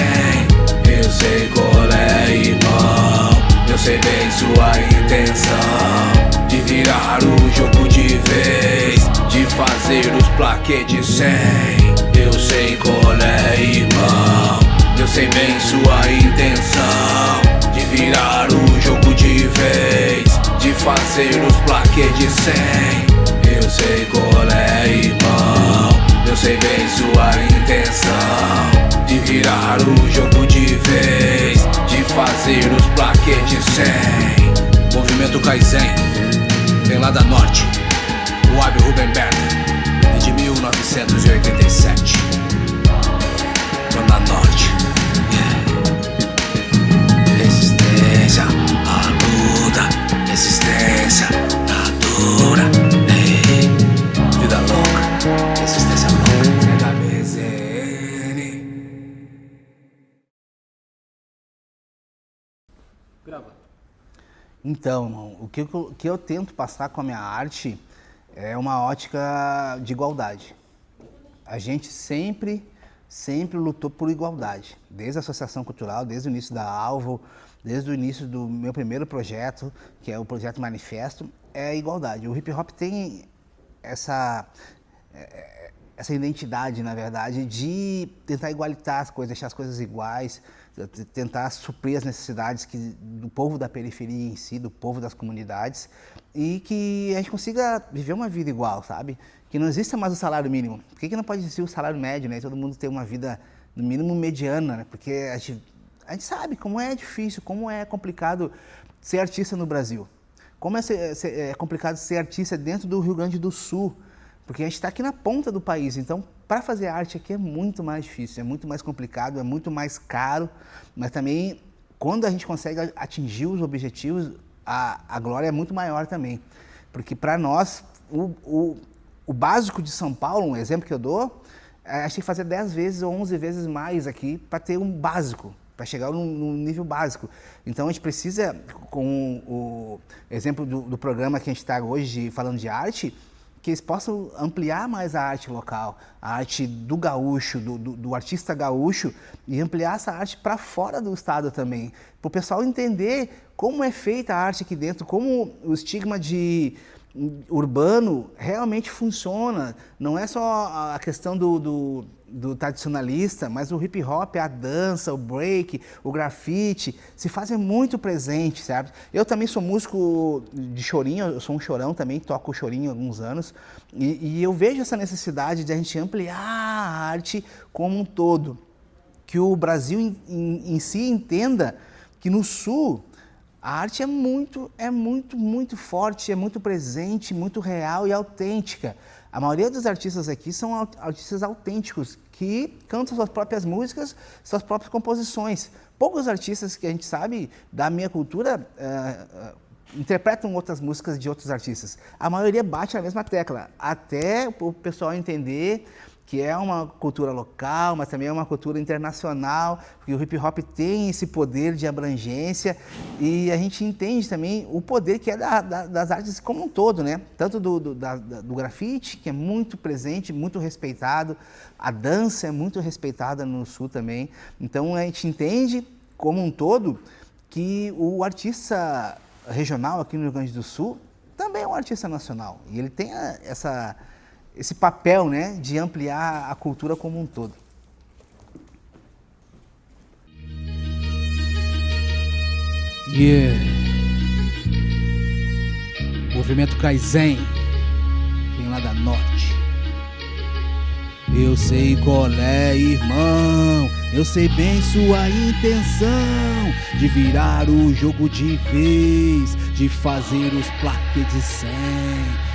Speaker 6: Eu sei qual é, irmão. Eu sei bem sua intenção de virar o jogo de vez, de fazer os plaquês de 100. Eu sei qual é, irmão. Eu sei bem sua intenção de virar o jogo de vez, de fazer os plaquês de 100. Eu sei qual é, irmão. Eu sei bem sua intenção de virar o jogo de vez, de fazer os plaquês de 100. Movimento Kaizen, vem lá da Norte, o Coab Rubem Berta, é de 1987. Zona Norte. Resistência, a luta, resistência, a dura, vida louca, resistência louca, HBZN.
Speaker 4: Grava.
Speaker 1: Então, irmão, o que eu tento passar com a minha arte é uma ótica de igualdade. A gente sempre lutou por igualdade, desde a Associação Cultural, desde o início da Alvo, desde o início do meu primeiro projeto, que é o Projeto Manifesto, é a igualdade. O hip hop tem essa identidade, na verdade, de tentar igualitar as coisas, deixar as coisas iguais, tentar suprir as necessidades do povo da periferia em si, do povo das comunidades, e que a gente consiga viver uma vida igual, sabe? Que não exista mais o salário mínimo. Por que não pode existir o salário médio, né? Todo mundo ter uma vida, no mínimo, mediana, né? Porque a gente sabe como é difícil, como é complicado ser artista no Brasil. Como é complicado ser artista dentro do Rio Grande do Sul. Porque a gente está aqui na ponta do país, então para fazer arte aqui é muito mais difícil, é muito mais complicado, é muito mais caro, mas também quando a gente consegue atingir os objetivos, a glória é muito maior também. Porque para nós, o básico de São Paulo, um exemplo que eu dou, a gente tem que fazer 10 vezes ou 11 vezes mais aqui para ter um básico, para chegar num nível básico. Então a gente precisa, com o exemplo do programa que a gente está hoje falando de arte, que eles possam ampliar mais a arte local, a arte do gaúcho, do artista gaúcho, e ampliar essa arte para fora do estado também, para o pessoal entender como é feita a arte aqui dentro, como o estigma urbano realmente funciona. Não é só a questão do tradicionalista, mas o hip hop, a dança, o break, o grafite, se fazem muito presente, certo? Eu também sou músico de chorinho, eu sou um chorão também, toco chorinho há alguns anos, e eu vejo essa necessidade de a gente ampliar a arte como um todo, que o Brasil em si entenda que no Sul a arte é muito forte, é muito presente, muito real e autêntica. A maioria dos artistas aqui são artistas autênticos, que cantam suas próprias músicas, suas próprias composições. Poucos artistas que a gente sabe da minha cultura interpretam outras músicas de outros artistas. A maioria bate na mesma tecla, até o pessoal entender que é uma cultura local, mas também é uma cultura internacional, porque o hip hop tem esse poder de abrangência, e a gente entende também o poder que é das artes como um todo, né? Tanto do grafite, que é muito presente, muito respeitado, a dança é muito respeitada no Sul também. Então a gente entende como um todo que o artista regional aqui no Rio Grande do Sul também é um artista nacional, e ele tem esse papel, né, de ampliar a cultura como um todo.
Speaker 6: Yeah. Movimento Kaizen, vem lá da Norte. Eu sei qual é, irmão, eu sei bem sua intenção de virar o jogo de vez, de fazer os plaques de 100.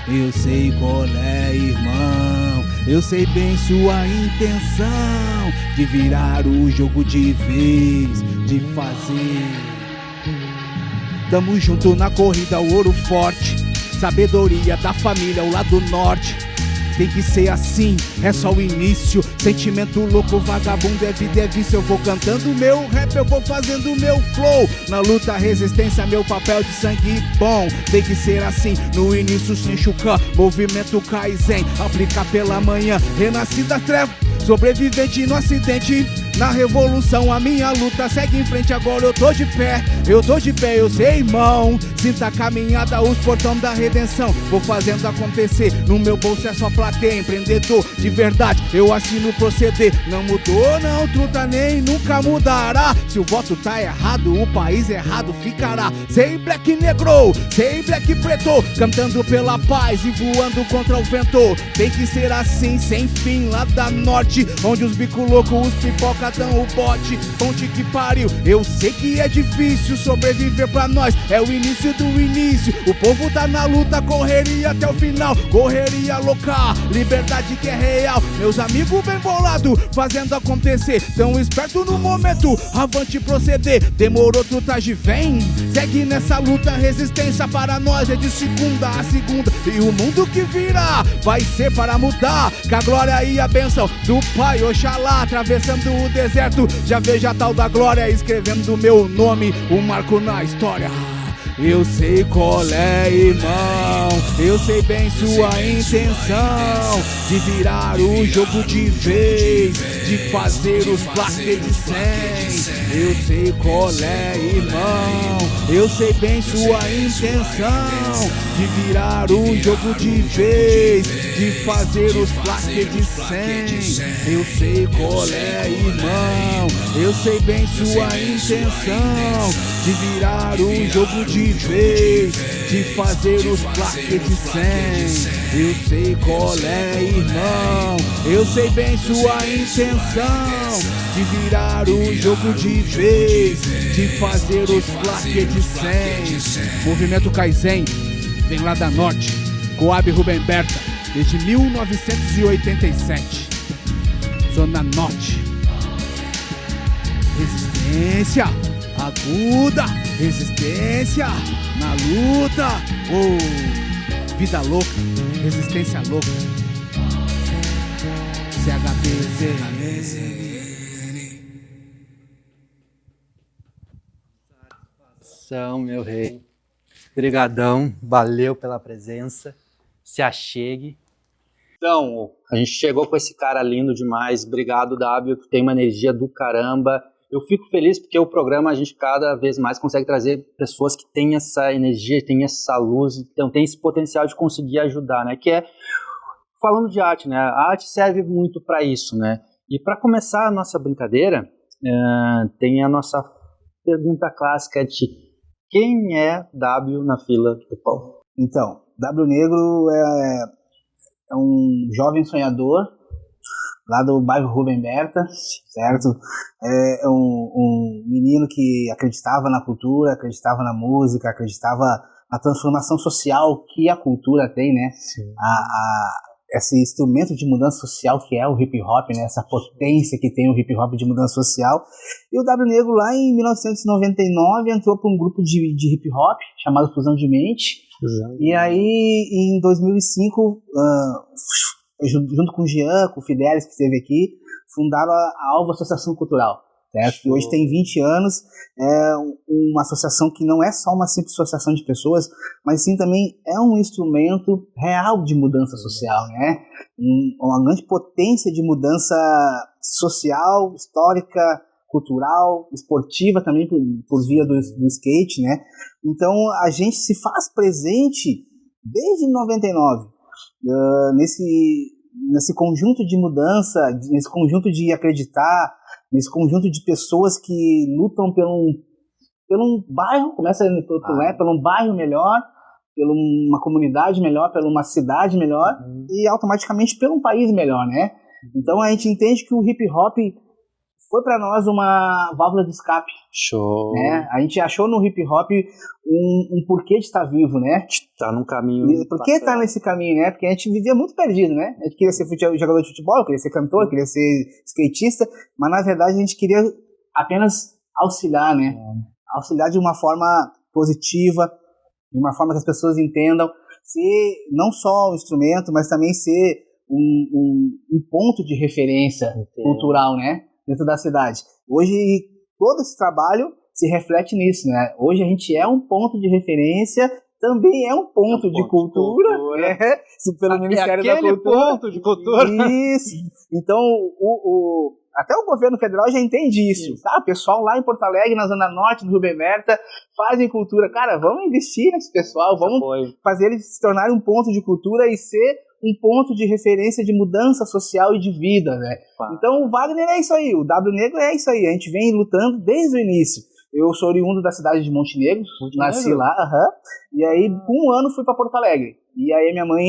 Speaker 6: Eu sei qual é, irmão, eu sei bem sua intenção de virar o jogo de vez, de fazer. Tamo junto na corrida, o ouro forte, sabedoria da família, o lado norte. Tem que ser assim, é só o início. Sentimento louco, vagabundo, é vida, é vício. Eu vou cantando meu rap, eu vou fazendo meu flow. Na luta, resistência, meu papel de sangue bom. Tem que ser assim, no início sem chucar. Movimento Kaizen, aplicar pela manhã. Renasci das trevas, sobrevivente no acidente. Na revolução a minha luta segue em frente, agora eu tô de pé, eu sei, irmão. Sinta a caminhada, os portões da redenção. Vou fazendo acontecer, no meu bolso é só plateia. Empreendedor de verdade, eu assino proceder. Não mudou não, truta, nem nunca mudará. Se o voto tá errado, o país errado ficará. Sei black negro, sei black preto, cantando pela paz e voando contra o vento. Tem que ser assim, sem fim, lá da norte, onde os bico loucos, os pipoca dão o bote, ponte que pariu. Eu sei que é difícil sobreviver pra nós, é o início do início. O povo tá na luta, correria até o final, correria louca, liberdade que é real. Meus amigos bem bolado, fazendo acontecer, tão esperto no momento, avante proceder. Demorou, trutagem, vem, segue nessa luta, resistência para nós é de segunda a segunda. E o mundo que virá vai ser para mudar, com a glória e a bênção do Pai Oxalá. Atravessando o deserto, já vejo a tal da glória, escrevendo meu nome, um marco na história. Eu sei qual é, irmão. Eu sei bem sua intenção de virar o jogo de vez, de fazer os plaques de 100. Eu sei qual é, irmão. Eu sei bem sua intenção de virar o jogo de vez, de fazer os plaques de 100. Eu sei qual é, irmão. Eu sei bem sua intenção de virar o jogo de vez, de fazer os plaques de 100. Eu sei qual é, irmão. Eu sei bem sua intenção de virar o jogo de vez, de fazer os plaques de 100. Movimento Kaizen vem lá da Norte, Coab Rubem Berta, desde 1987. Zona Norte. Resistência aguda, resistência na luta. Oh, vida louca, resistência louca. CHPZN.
Speaker 2: Meu rei. Obrigadão, valeu pela presença. Se achegue. Então, a gente chegou com esse cara lindo demais. Obrigado, W, que tem uma energia do caramba. Eu fico feliz porque o programa a gente cada vez mais consegue trazer pessoas que têm essa energia, têm essa luz, então tem esse potencial de conseguir ajudar, né? Que é, falando de arte, né? A arte serve muito para isso, né? E para começar a nossa brincadeira, tem a nossa pergunta clássica de quem é W na fila do pão?
Speaker 1: Então, W Negro é um jovem sonhador lá do bairro Rubem Berta, certo? É um menino que acreditava na cultura, acreditava na música, acreditava na transformação social que a cultura tem, né? Esse instrumento de mudança social que é o hip hop, né? Essa potência que tem o hip hop de mudança social. E o W Negro lá em 1999 entrou para um grupo de hip hop chamado Fusão de Mente. E aí em 2005, junto com o Jean, com o Fidelis que esteve aqui, fundaram a Alvo Associação Cultural. Certo? E hoje tem 20 anos, é uma associação que não é só uma simples associação de pessoas, mas sim também é um instrumento real de mudança social, né? Uma grande potência de mudança social, histórica, cultural, esportiva também por via do skate, né? Então a gente se faz presente desde 99 nesse conjunto de mudança, nesse conjunto de acreditar, nesse conjunto de pessoas que lutam por um bairro, começa por um bairro melhor, por uma comunidade melhor, por uma cidade melhor e automaticamente por um país melhor, né? Então a gente entende que o hip hop foi para nós uma válvula de escape.
Speaker 2: Show!
Speaker 1: Né? A gente achou no hip hop um porquê de estar vivo, né?
Speaker 2: Tá num caminho.
Speaker 1: Por que tá nesse caminho, né? Porque a gente vivia muito perdido, né? A gente queria ser jogador de futebol, queria ser cantor, queria ser skatista, mas na verdade a gente queria apenas auxiliar, né? Auxiliar de uma forma positiva, de uma forma que as pessoas entendam, ser não só um instrumento, mas também ser um ponto de referência cultural, né? Dentro da cidade. Hoje, todo esse trabalho se reflete nisso, né? Hoje a gente é um ponto de referência, também é um ponto de cultura, né? Pelo Ministério da Cultura.
Speaker 2: Ponto de cultura.
Speaker 1: Isso. Então, até o governo federal já entende isso. Tá? O pessoal lá em Porto Alegre, na Zona Norte do Rubem Berta, fazem cultura. Cara, vamos investir nesse pessoal, vamos fazer eles se tornarem um ponto de cultura e ser um ponto de referência de mudança social e de vida, né? Então o Wagner é isso aí, o W Negro é isso aí, a gente vem lutando desde o início. Eu sou oriundo da cidade de Montenegro, nasci lá, e aí com um ano fui para Porto Alegre. E aí minha mãe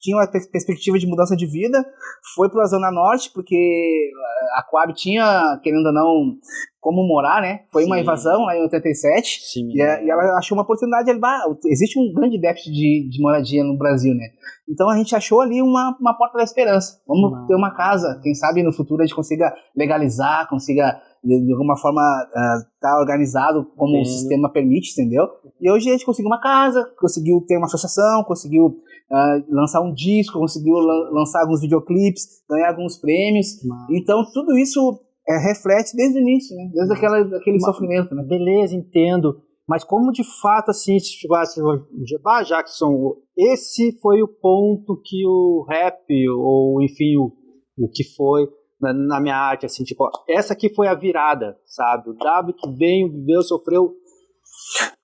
Speaker 1: tinha uma perspectiva de mudança de vida, foi para a Zona Norte, porque a Coab tinha, querendo ou não, como morar, né? Foi uma invasão lá em 87, e ela achou uma oportunidade ali. Existe um grande déficit de moradia no Brasil, né? Então a gente achou ali uma porta da esperança. Vamos ter uma casa, quem sabe no futuro a gente consiga legalizar, consiga de alguma forma tá organizado como o sistema permite, entendeu? E hoje a gente conseguiu uma casa, conseguiu ter uma associação, conseguiu lançar um disco, conseguiu lançar alguns videoclipes, ganhar alguns prêmios. Então tudo isso reflete desde o início, né? Desde aquele sofrimento, né?
Speaker 2: Beleza, entendo. Mas como de fato, assim, se tivesse, Jackson, esse foi o ponto que o rap, ou enfim, o que foi na minha arte, assim, tipo, essa aqui foi a virada, sabe? O W que veio, viveu, sofreu.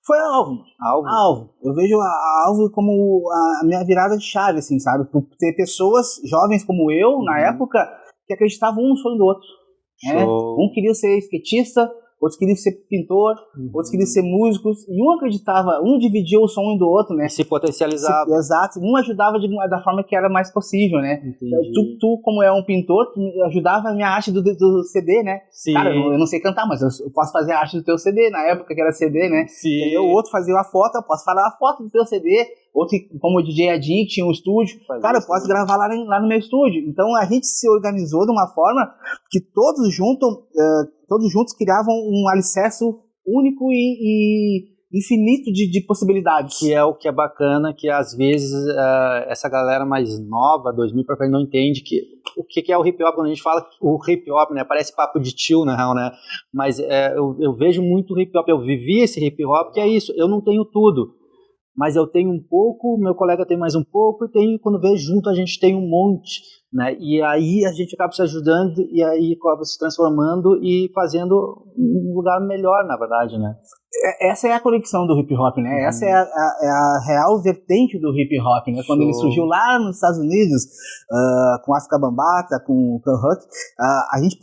Speaker 1: Foi a Alvo. Eu vejo a Alvo como a minha virada de chave, assim, sabe? Por ter pessoas jovens como eu, na época, que acreditavam um no sonho do outro. Né? Um queria ser skatista, outros queriam ser pintor, outros queriam ser músicos, e um acreditava, um dividia o sonho do outro, né?
Speaker 2: E se potencializava.
Speaker 1: Exato, um ajudava da forma que era mais possível, né? Tu, como é um pintor, tu ajudava a minha arte do CD, né?
Speaker 2: Sim.
Speaker 1: Cara, eu não sei cantar, mas eu posso fazer a arte do teu CD, na época que era CD, né?
Speaker 2: Sim.
Speaker 1: Entendeu? O outro fazia a foto, eu posso falar a foto do teu CD, outro, como o DJ Adin, que tinha um estúdio, cara, eu posso gravar lá no meu estúdio. Então a gente se organizou de uma forma que todos juntos criavam um alicerce único e infinito de possibilidades.
Speaker 2: Que é o que é bacana, que às vezes essa galera mais nova, 2000 pra frente, não entende o que é o hip hop. Quando a gente fala o hip hop, né, parece papo de tio, na real, né? Mas eu vejo muito hip hop, eu vivi esse hip hop, que é isso, eu não tenho tudo, mas eu tenho um pouco, meu colega tem mais um pouco, e quando vê junto a gente tem um monte, né? E aí a gente acaba se ajudando, e aí acaba se transformando e fazendo um lugar melhor, na verdade, né?
Speaker 1: Essa é a conexão do hip hop, né? Essa é a real vertente do hip hop, né? Quando ele surgiu lá nos Estados Unidos, com África Bambata, com o Huck, a gente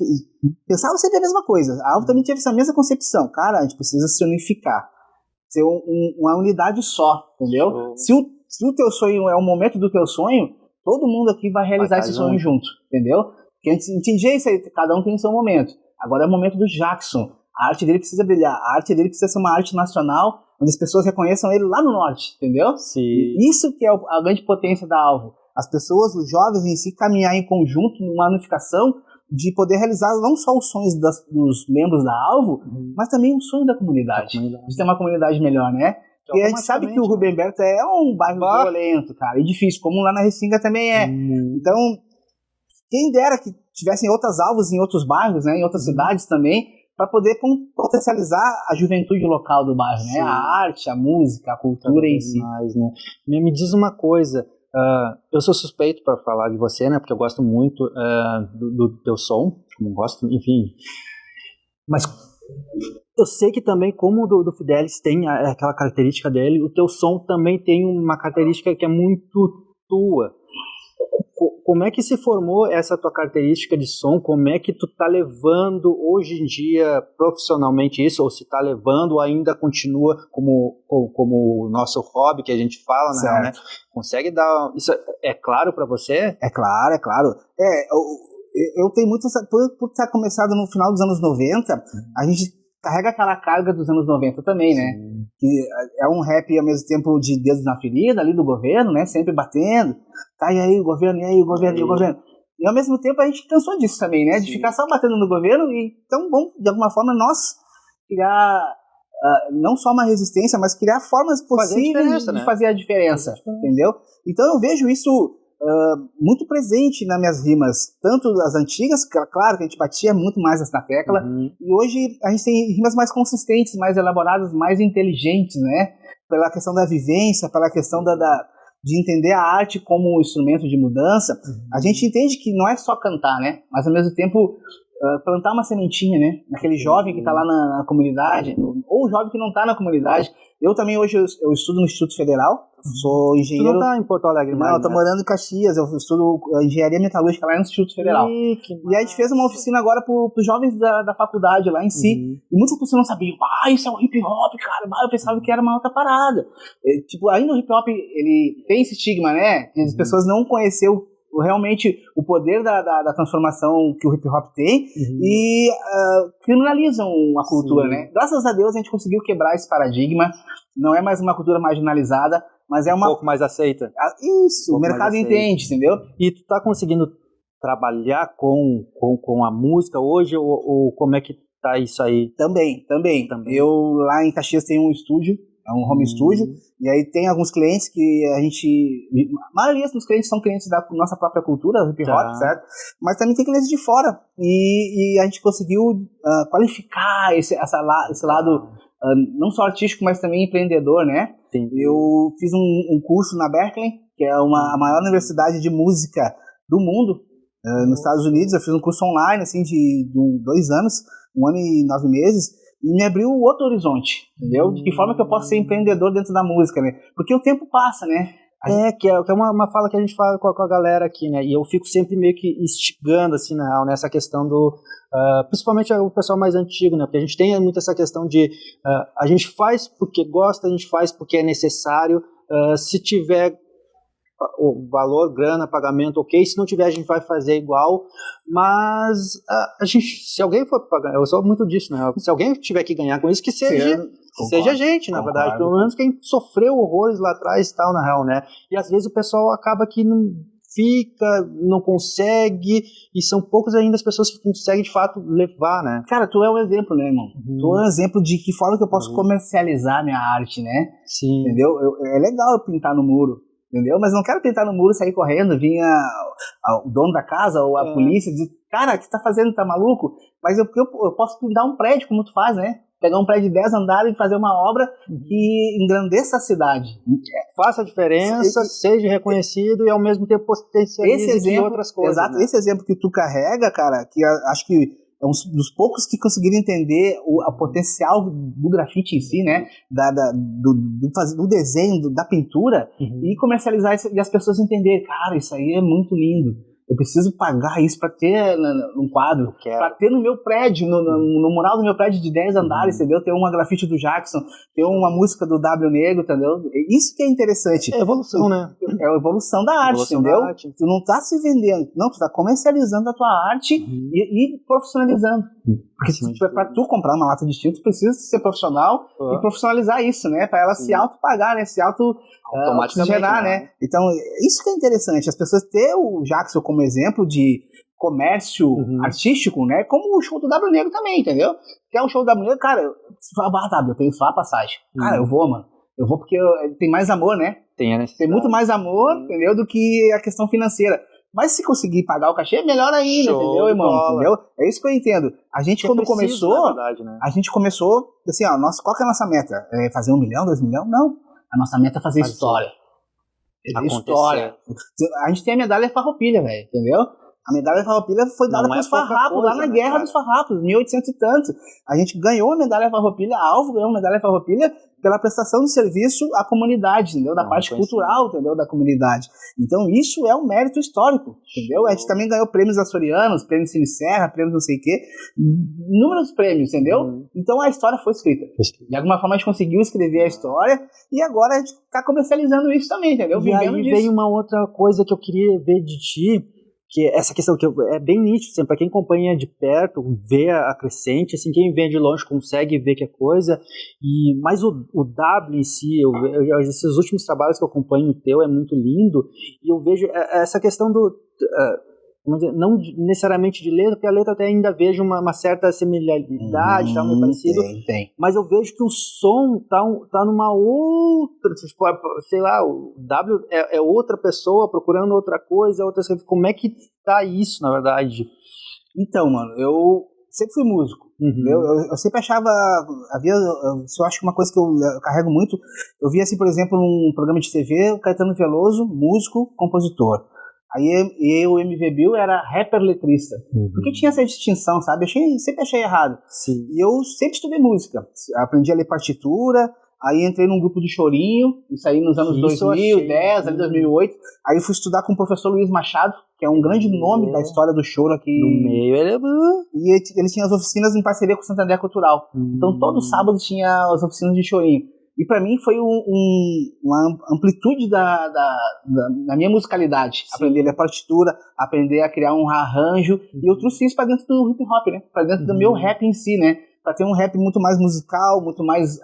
Speaker 1: pensava sempre a mesma coisa. A Alvo também teve essa mesma concepção. Cara, a gente precisa se unificar, ser uma unidade só, entendeu? Se o teu sonho é o momento do teu sonho, todo mundo aqui vai realizar esse sonho junto, entendeu? Porque a gente entendia isso aí, cada um tem o seu momento. Agora é o momento do Jackson. A arte dele precisa brilhar, a arte dele precisa ser uma arte nacional, onde as pessoas reconheçam ele lá no norte, entendeu?
Speaker 2: Sim.
Speaker 1: E isso que é a grande potência da Alvo. As pessoas, os jovens em si, caminhar em conjunto, numa unificação, de poder realizar não só os sonhos dos membros da Alvo, mas também o sonho da comunidade. De ter uma comunidade melhor, né? Porque a gente sabe que o Rubem Berto é um bairro violento, cara, e difícil, como lá na Restinga também é. Então, quem dera que tivessem outras Alvos em outros bairros, né, em outras cidades também, para poder potencializar a juventude local do bairro, né? A arte, a música, a cultura em si.
Speaker 2: Mais, né? Me diz uma coisa, eu sou suspeito para falar de você, né? Porque eu gosto muito do teu som, como gosto, enfim. Mas eu sei que também, como o do Fidelis tem aquela característica dele, o teu som também tem uma característica que é muito tua. Como é que se formou essa tua característica de som? Como é que tu tá levando hoje em dia profissionalmente isso? Ou se tá levando ou ainda continua como o nosso hobby que a gente fala, né? Consegue dar... Isso é claro para você?
Speaker 1: É claro, é claro. Eu tenho muito... Por ter começado no final dos anos 90, a gente carrega aquela carga dos anos 90 também, né? Que é um rap ao mesmo tempo de dedos na ferida ali do governo, né? Sempre batendo. Tá, e aí o governo, e aí o governo, e o governo. E ao mesmo tempo a gente cansou disso também, né? De ficar só batendo no governo. E então, bom, de alguma forma nós criar não só uma resistência, mas criar formas possíveis de fazer a diferença, entendeu? Então eu vejo isso muito presente nas minhas rimas, tanto as antigas, claro que a gente batia muito mais na tecla, e hoje a gente tem rimas mais consistentes, mais elaboradas, mais inteligentes, né? Pela questão da vivência, pela questão de entender a arte como um instrumento de mudança. A gente entende que não é só cantar, né? Mas ao mesmo tempo plantar uma sementinha, né? Naquele jovem que está lá na comunidade, ou o jovem que não está na comunidade. Eu também hoje eu estudo no Instituto Federal, sou engenheiro...
Speaker 2: Tu não tá em Porto Alegre mais,
Speaker 1: não, eu tô morando em Caxias, eu estudo engenharia metalúrgica lá no Instituto Federal. E a gente fez uma oficina agora pros jovens da faculdade lá em si, e muitas pessoas não sabiam, isso é um hip hop, cara, eu pensava que era uma outra parada. Tipo, ainda o hip hop, ele tem esse estigma, né? As pessoas não conheceram realmente o poder da transformação que o hip hop tem e criminalizam a cultura, né? Graças a Deus a gente conseguiu quebrar esse paradigma, não é mais uma cultura marginalizada, mas é uma...
Speaker 2: Um pouco mais aceita.
Speaker 1: Isso, o mercado entende, entendeu?
Speaker 2: E tu tá conseguindo trabalhar com a música hoje, ou como é que tá isso aí?
Speaker 1: Também. Eu lá em Caxias tenho um estúdio, é um home studio, e aí tem alguns clientes que a maioria dos clientes são clientes da nossa própria cultura, hip hop, certo? Mas também tem clientes de fora, e a gente conseguiu qualificar esse lado não só artístico, mas também empreendedor, né?
Speaker 2: Sim.
Speaker 1: Eu fiz um curso na Berkeley, que é a maior universidade de música do mundo, nos Estados Unidos. Eu fiz um curso online, assim, de 2 anos, 1 ano e 9 meses, e me abriu outro horizonte, entendeu? De que forma que eu posso ser empreendedor dentro da música, né? Porque o tempo passa, né?
Speaker 2: Que é uma fala que a gente fala com a galera aqui, né? E eu fico sempre meio que instigando, assim, na real, nessa questão do... principalmente o pessoal mais antigo, né? Porque a gente tem muito essa questão de... a gente faz porque gosta, a gente faz porque é necessário. Se tiver o valor, grana, pagamento, ok. Se não tiver, a gente vai fazer igual. Mas a gente, se alguém for pagar... Eu sou muito disso, né? Se alguém tiver que ganhar com isso, que seja... Seja a gente, na verdade, pelo menos quem sofreu horrores lá atrás e tal, na real, né? E às vezes o pessoal acaba que não fica, não consegue, e são poucas ainda as pessoas que conseguem de fato levar, né?
Speaker 1: Cara, tu é um exemplo, né, irmão? Tu é um exemplo de que forma que eu posso comercializar minha arte, né?
Speaker 2: Sim.
Speaker 1: Entendeu? É legal eu pintar no muro, entendeu? Mas não quero pintar no muro e sair correndo, vinha o dono da casa ou a polícia e dizer, cara, o que você tá fazendo, tá maluco? Mas eu posso pintar um prédio, como tu faz, né? Pegar um prédio de 10 andares e fazer uma obra que engrandeça a cidade.
Speaker 2: Faça a diferença, seja reconhecido e ao mesmo tempo potencialize outras coisas.
Speaker 1: Exato,
Speaker 2: né?
Speaker 1: Esse exemplo que tu carrega, cara, que acho que é um dos poucos que conseguiram entender o potencial do grafite em si, né? Do desenho, da pintura, e comercializar isso, e as pessoas entenderem, cara, isso aí é muito lindo. Eu preciso pagar isso pra ter num quadro, pra ter no meu prédio, no mural do meu prédio de 10 andares, entendeu? Ter uma grafite do Jackson, ter uma música do W Negro, entendeu? Isso que é interessante.
Speaker 2: É evolução, né?
Speaker 1: É a evolução da arte, entendeu? Tu não tá se vendendo, não, tu tá comercializando a tua arte e profissionalizando. Porque pra tu comprar uma lata de tinta, tu precisa ser profissional e profissionalizar isso, né? Pra ela se auto-pagar, né? Se oxigenar, né? Então, isso que é interessante. As pessoas ter o Jackson como exemplo de comércio artístico, né? Como o show do W Negro também, entendeu? Quer um show do W Negro, cara, você fala, W, eu tenho só a passagem. Cara, eu vou, mano. Eu vou porque tem mais amor, né? Tem muito mais amor, entendeu? Do que a questão financeira. Mas se conseguir pagar o cachê, melhor ainda, entendeu, irmão? Entendeu? É isso que eu entendo. A gente, quando começou, verdade, né? A gente começou, assim, ó, qual que é a nossa meta? É fazer 1 milhão, 2 milhões? Não. A nossa meta é fazer história. História. A gente tem a medalha Farroupilha, velho, entendeu? A medalha Farroupilha foi dada pelos farrapos, lá na Guerra dos Farrapos, 1800 e tanto. A gente ganhou a medalha Farroupilha, a Alvo ganhou a medalha Farroupilha pela prestação de serviço à comunidade, entendeu? Da parte cultural, entendeu? Da comunidade. Então isso é um mérito histórico, entendeu? A gente também ganhou prêmios açorianos, prêmios Cine Serra, prêmios não sei o quê, inúmeros prêmios, entendeu? Então a história foi escrita. De alguma forma a gente conseguiu escrever a história e agora a gente tá comercializando isso também, entendeu?
Speaker 2: E aí veio uma outra coisa que eu queria ver de ti, que essa questão que é bem nítido, assim, para quem acompanha de perto, vê a crescente, assim, quem vê de longe consegue ver que é coisa, mas o W em si, esses últimos trabalhos que eu acompanho o teu é muito lindo, e eu vejo essa questão do... não necessariamente de letra, porque a letra até ainda vejo uma certa similaridade, tá meio parecido,
Speaker 1: tem.
Speaker 2: Mas eu vejo que o som tá numa outra, tipo, sei lá, o W é outra pessoa procurando outra coisa, como é que tá isso, na verdade?
Speaker 1: Então, mano, eu sempre fui músico, eu sempre achava, eu acho que uma coisa que eu carrego muito, eu via assim, por exemplo, num programa de TV, o Caetano Veloso, músico, compositor. Aí eu, o MV Bill, era rapper letrista. Porque tinha essa distinção, sabe? Sempre achei errado.
Speaker 2: Sim.
Speaker 1: E eu sempre estudei música. Aprendi a ler partitura, aí entrei num grupo de chorinho, isso aí nos anos 2010, ali 2008. Aí fui estudar com o professor Luiz Machado, que é um grande nome da história do choro aqui.
Speaker 2: No meio,
Speaker 1: E ele tinha as oficinas em parceria com o Santander Cultural. Então todo sábado tinha as oficinas de chorinho. E pra mim foi uma amplitude da minha musicalidade. Sim. Aprender a ler partitura, aprender a criar um arranjo. E eu trouxe isso pra dentro do hip hop, né? Pra dentro do meu rap em si, né? Pra ter um rap muito mais musical, muito mais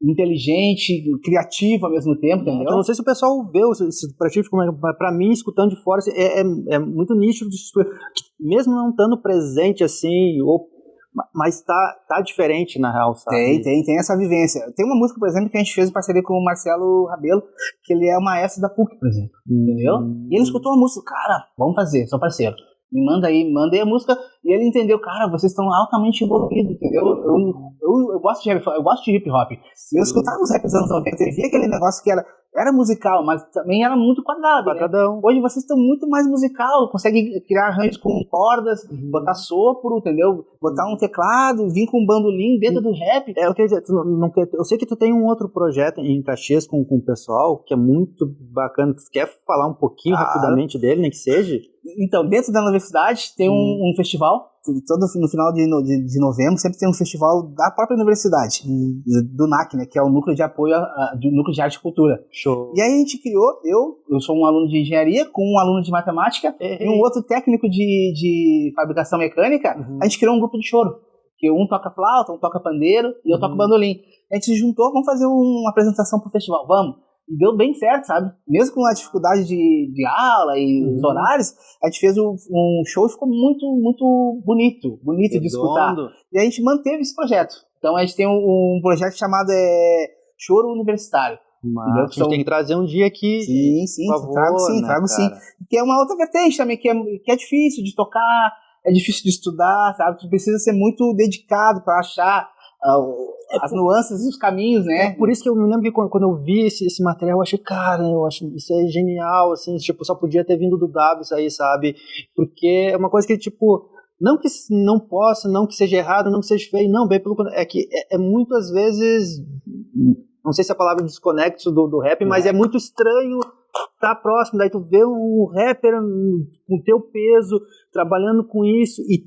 Speaker 1: inteligente, criativo ao mesmo tempo, entendeu?
Speaker 2: Então, não sei se o pessoal vê esse pratífico, mas pra mim, escutando de fora, é muito nítido, mesmo não estando presente assim, mas tá diferente, na real, sabe?
Speaker 1: Tem essa vivência. Tem uma música, por exemplo, que a gente fez em parceria com o Marcelo Rabelo, que ele é o maestro da PUC, por exemplo, entendeu? E ele escutou a música, cara, vamos fazer, sou parceiro. Me manda aí, mandei a música, e ele entendeu, cara, vocês estão altamente envolvidos, entendeu? eu gosto de eu gosto de hip hop. Eu escutava os raps dos anos 90, eu via aquele negócio que era musical, mas também era muito quadrado.
Speaker 2: Quadradão.
Speaker 1: Né? Hoje vocês estão muito mais musical, conseguem criar arranjos com cordas, botar sopro, entendeu? Botar um teclado, vir com um bandolim dentro do rap.
Speaker 2: Eu quero dizer, eu sei que tu tem um outro projeto em Caxias com o pessoal, que é muito bacana. Tu quer falar um pouquinho rapidamente dele, nem que seja?
Speaker 1: Então, dentro da universidade tem um festival, todo no final de novembro, sempre tem um festival da própria universidade, do NAC, né, que é o Núcleo de Apoio, Núcleo de Arte e Cultura.
Speaker 2: Show.
Speaker 1: E aí a gente criou, eu sou um aluno de engenharia, com um aluno de matemática e um outro técnico de fabricação mecânica, a gente criou um grupo de choro, que um toca flauta, um toca pandeiro e eu toco bandolim. A gente se juntou, vamos fazer uma apresentação pro festival, vamos. E deu bem certo, sabe? Mesmo com a dificuldade de aula e os horários, a gente fez um show e ficou muito, muito bonito de escutar. E a gente manteve esse projeto. Então a gente tem um projeto chamado Choro Universitário.
Speaker 2: Mas a gente tem que trazer um dia aqui.
Speaker 1: Sim,
Speaker 2: por favor,
Speaker 1: trago sim. Que é uma outra vertente também, que é difícil de tocar, é difícil de estudar, sabe? Tu precisa ser muito dedicado para achar as nuances e os caminhos, né?
Speaker 2: É por isso que eu me lembro que quando eu vi esse material, eu achei, cara, isso é genial, assim, tipo, só podia ter vindo do W isso aí, sabe? Porque é uma coisa que, tipo, não que não possa, não que seja errado, não que seja feio, não, bem pelo contrário, é que é muitas vezes, não sei se a palavra desconexo do rap, mas é muito estranho estar próximo, daí tu vê um rapper com teu peso, trabalhando com isso, e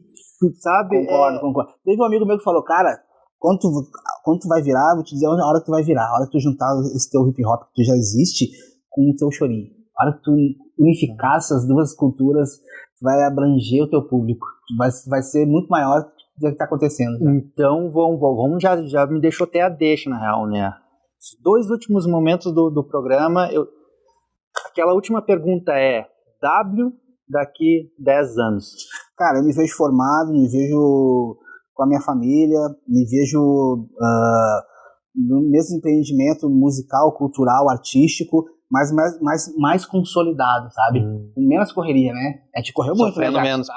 Speaker 2: sabe?
Speaker 1: Concordo. Teve um amigo meu que falou, cara, quando tu vai virar, vou te dizer a hora que tu vai virar, a hora que tu juntar esse teu hip hop que tu já existe com o teu chorinho, a hora que tu unificar essas duas culturas, tu vai abranger o teu público, vai ser muito maior do que está acontecendo. Já.
Speaker 2: Então vamos já me deixou até a deixa, na real, né? Os 2 últimos momentos do programa, aquela última pergunta é: W daqui 10 anos?
Speaker 1: Cara, eu me vejo formado, me vejo com a minha família, me vejo no mesmo empreendimento musical, cultural, artístico, mas mais consolidado, sabe? Com menos correria, né? A gente correu muito,
Speaker 2: sofrendo menos.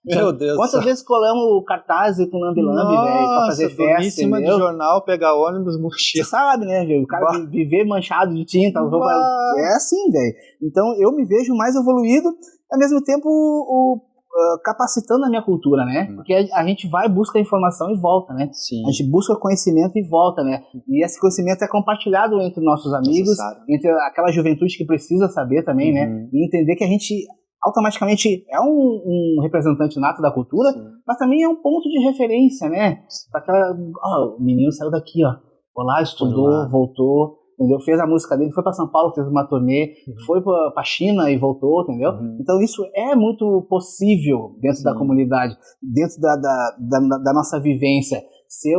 Speaker 1: Meu Deus. Quantas vezes colamos cartaz com lambi-lambi, velho, pra fazer festa,
Speaker 2: em cima de jornal, pegar ônibus, mochila.
Speaker 1: Você sabe, né, velho? O cara viver manchado de tinta, roupa, é assim, velho. Então eu me vejo mais evoluído, ao mesmo tempo capacitando a minha cultura, né? Porque a gente vai, busca informação e volta, né?
Speaker 2: Sim.
Speaker 1: A gente busca conhecimento e volta, né? E esse conhecimento é compartilhado entre nossos amigos, entre aquela juventude que precisa saber também, né? E entender que a gente automaticamente é um representante nato da cultura, mas também é um ponto de referência, né? O menino saiu daqui, ó. Foi lá, estudou, voltou, entendeu? Fez a música dele, foi para São Paulo, fez uma turnê, foi para China e voltou, entendeu? Então isso é muito possível dentro da comunidade, dentro da nossa vivência, ser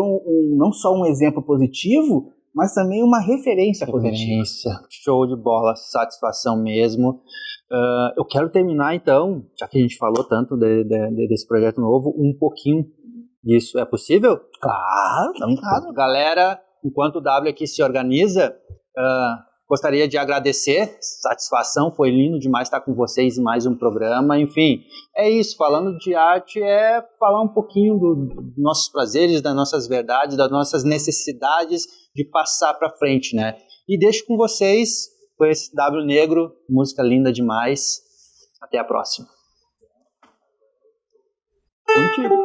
Speaker 1: não só um exemplo positivo, mas também uma referência positiva.
Speaker 2: Show de bola, satisfação mesmo. Eu quero terminar então, já que a gente falou tanto desse projeto novo, um pouquinho disso. É possível?
Speaker 1: Claro, tá claro.
Speaker 2: Galera, enquanto o W aqui se organiza, gostaria de agradecer, satisfação, foi lindo demais estar com vocês em mais um programa. Enfim, é isso, falando de arte é falar um pouquinho dos nossos prazeres, das nossas verdades, das nossas necessidades de passar para frente, né? E deixo com vocês com esse W Negro, música linda demais. Até a próxima. Contigo.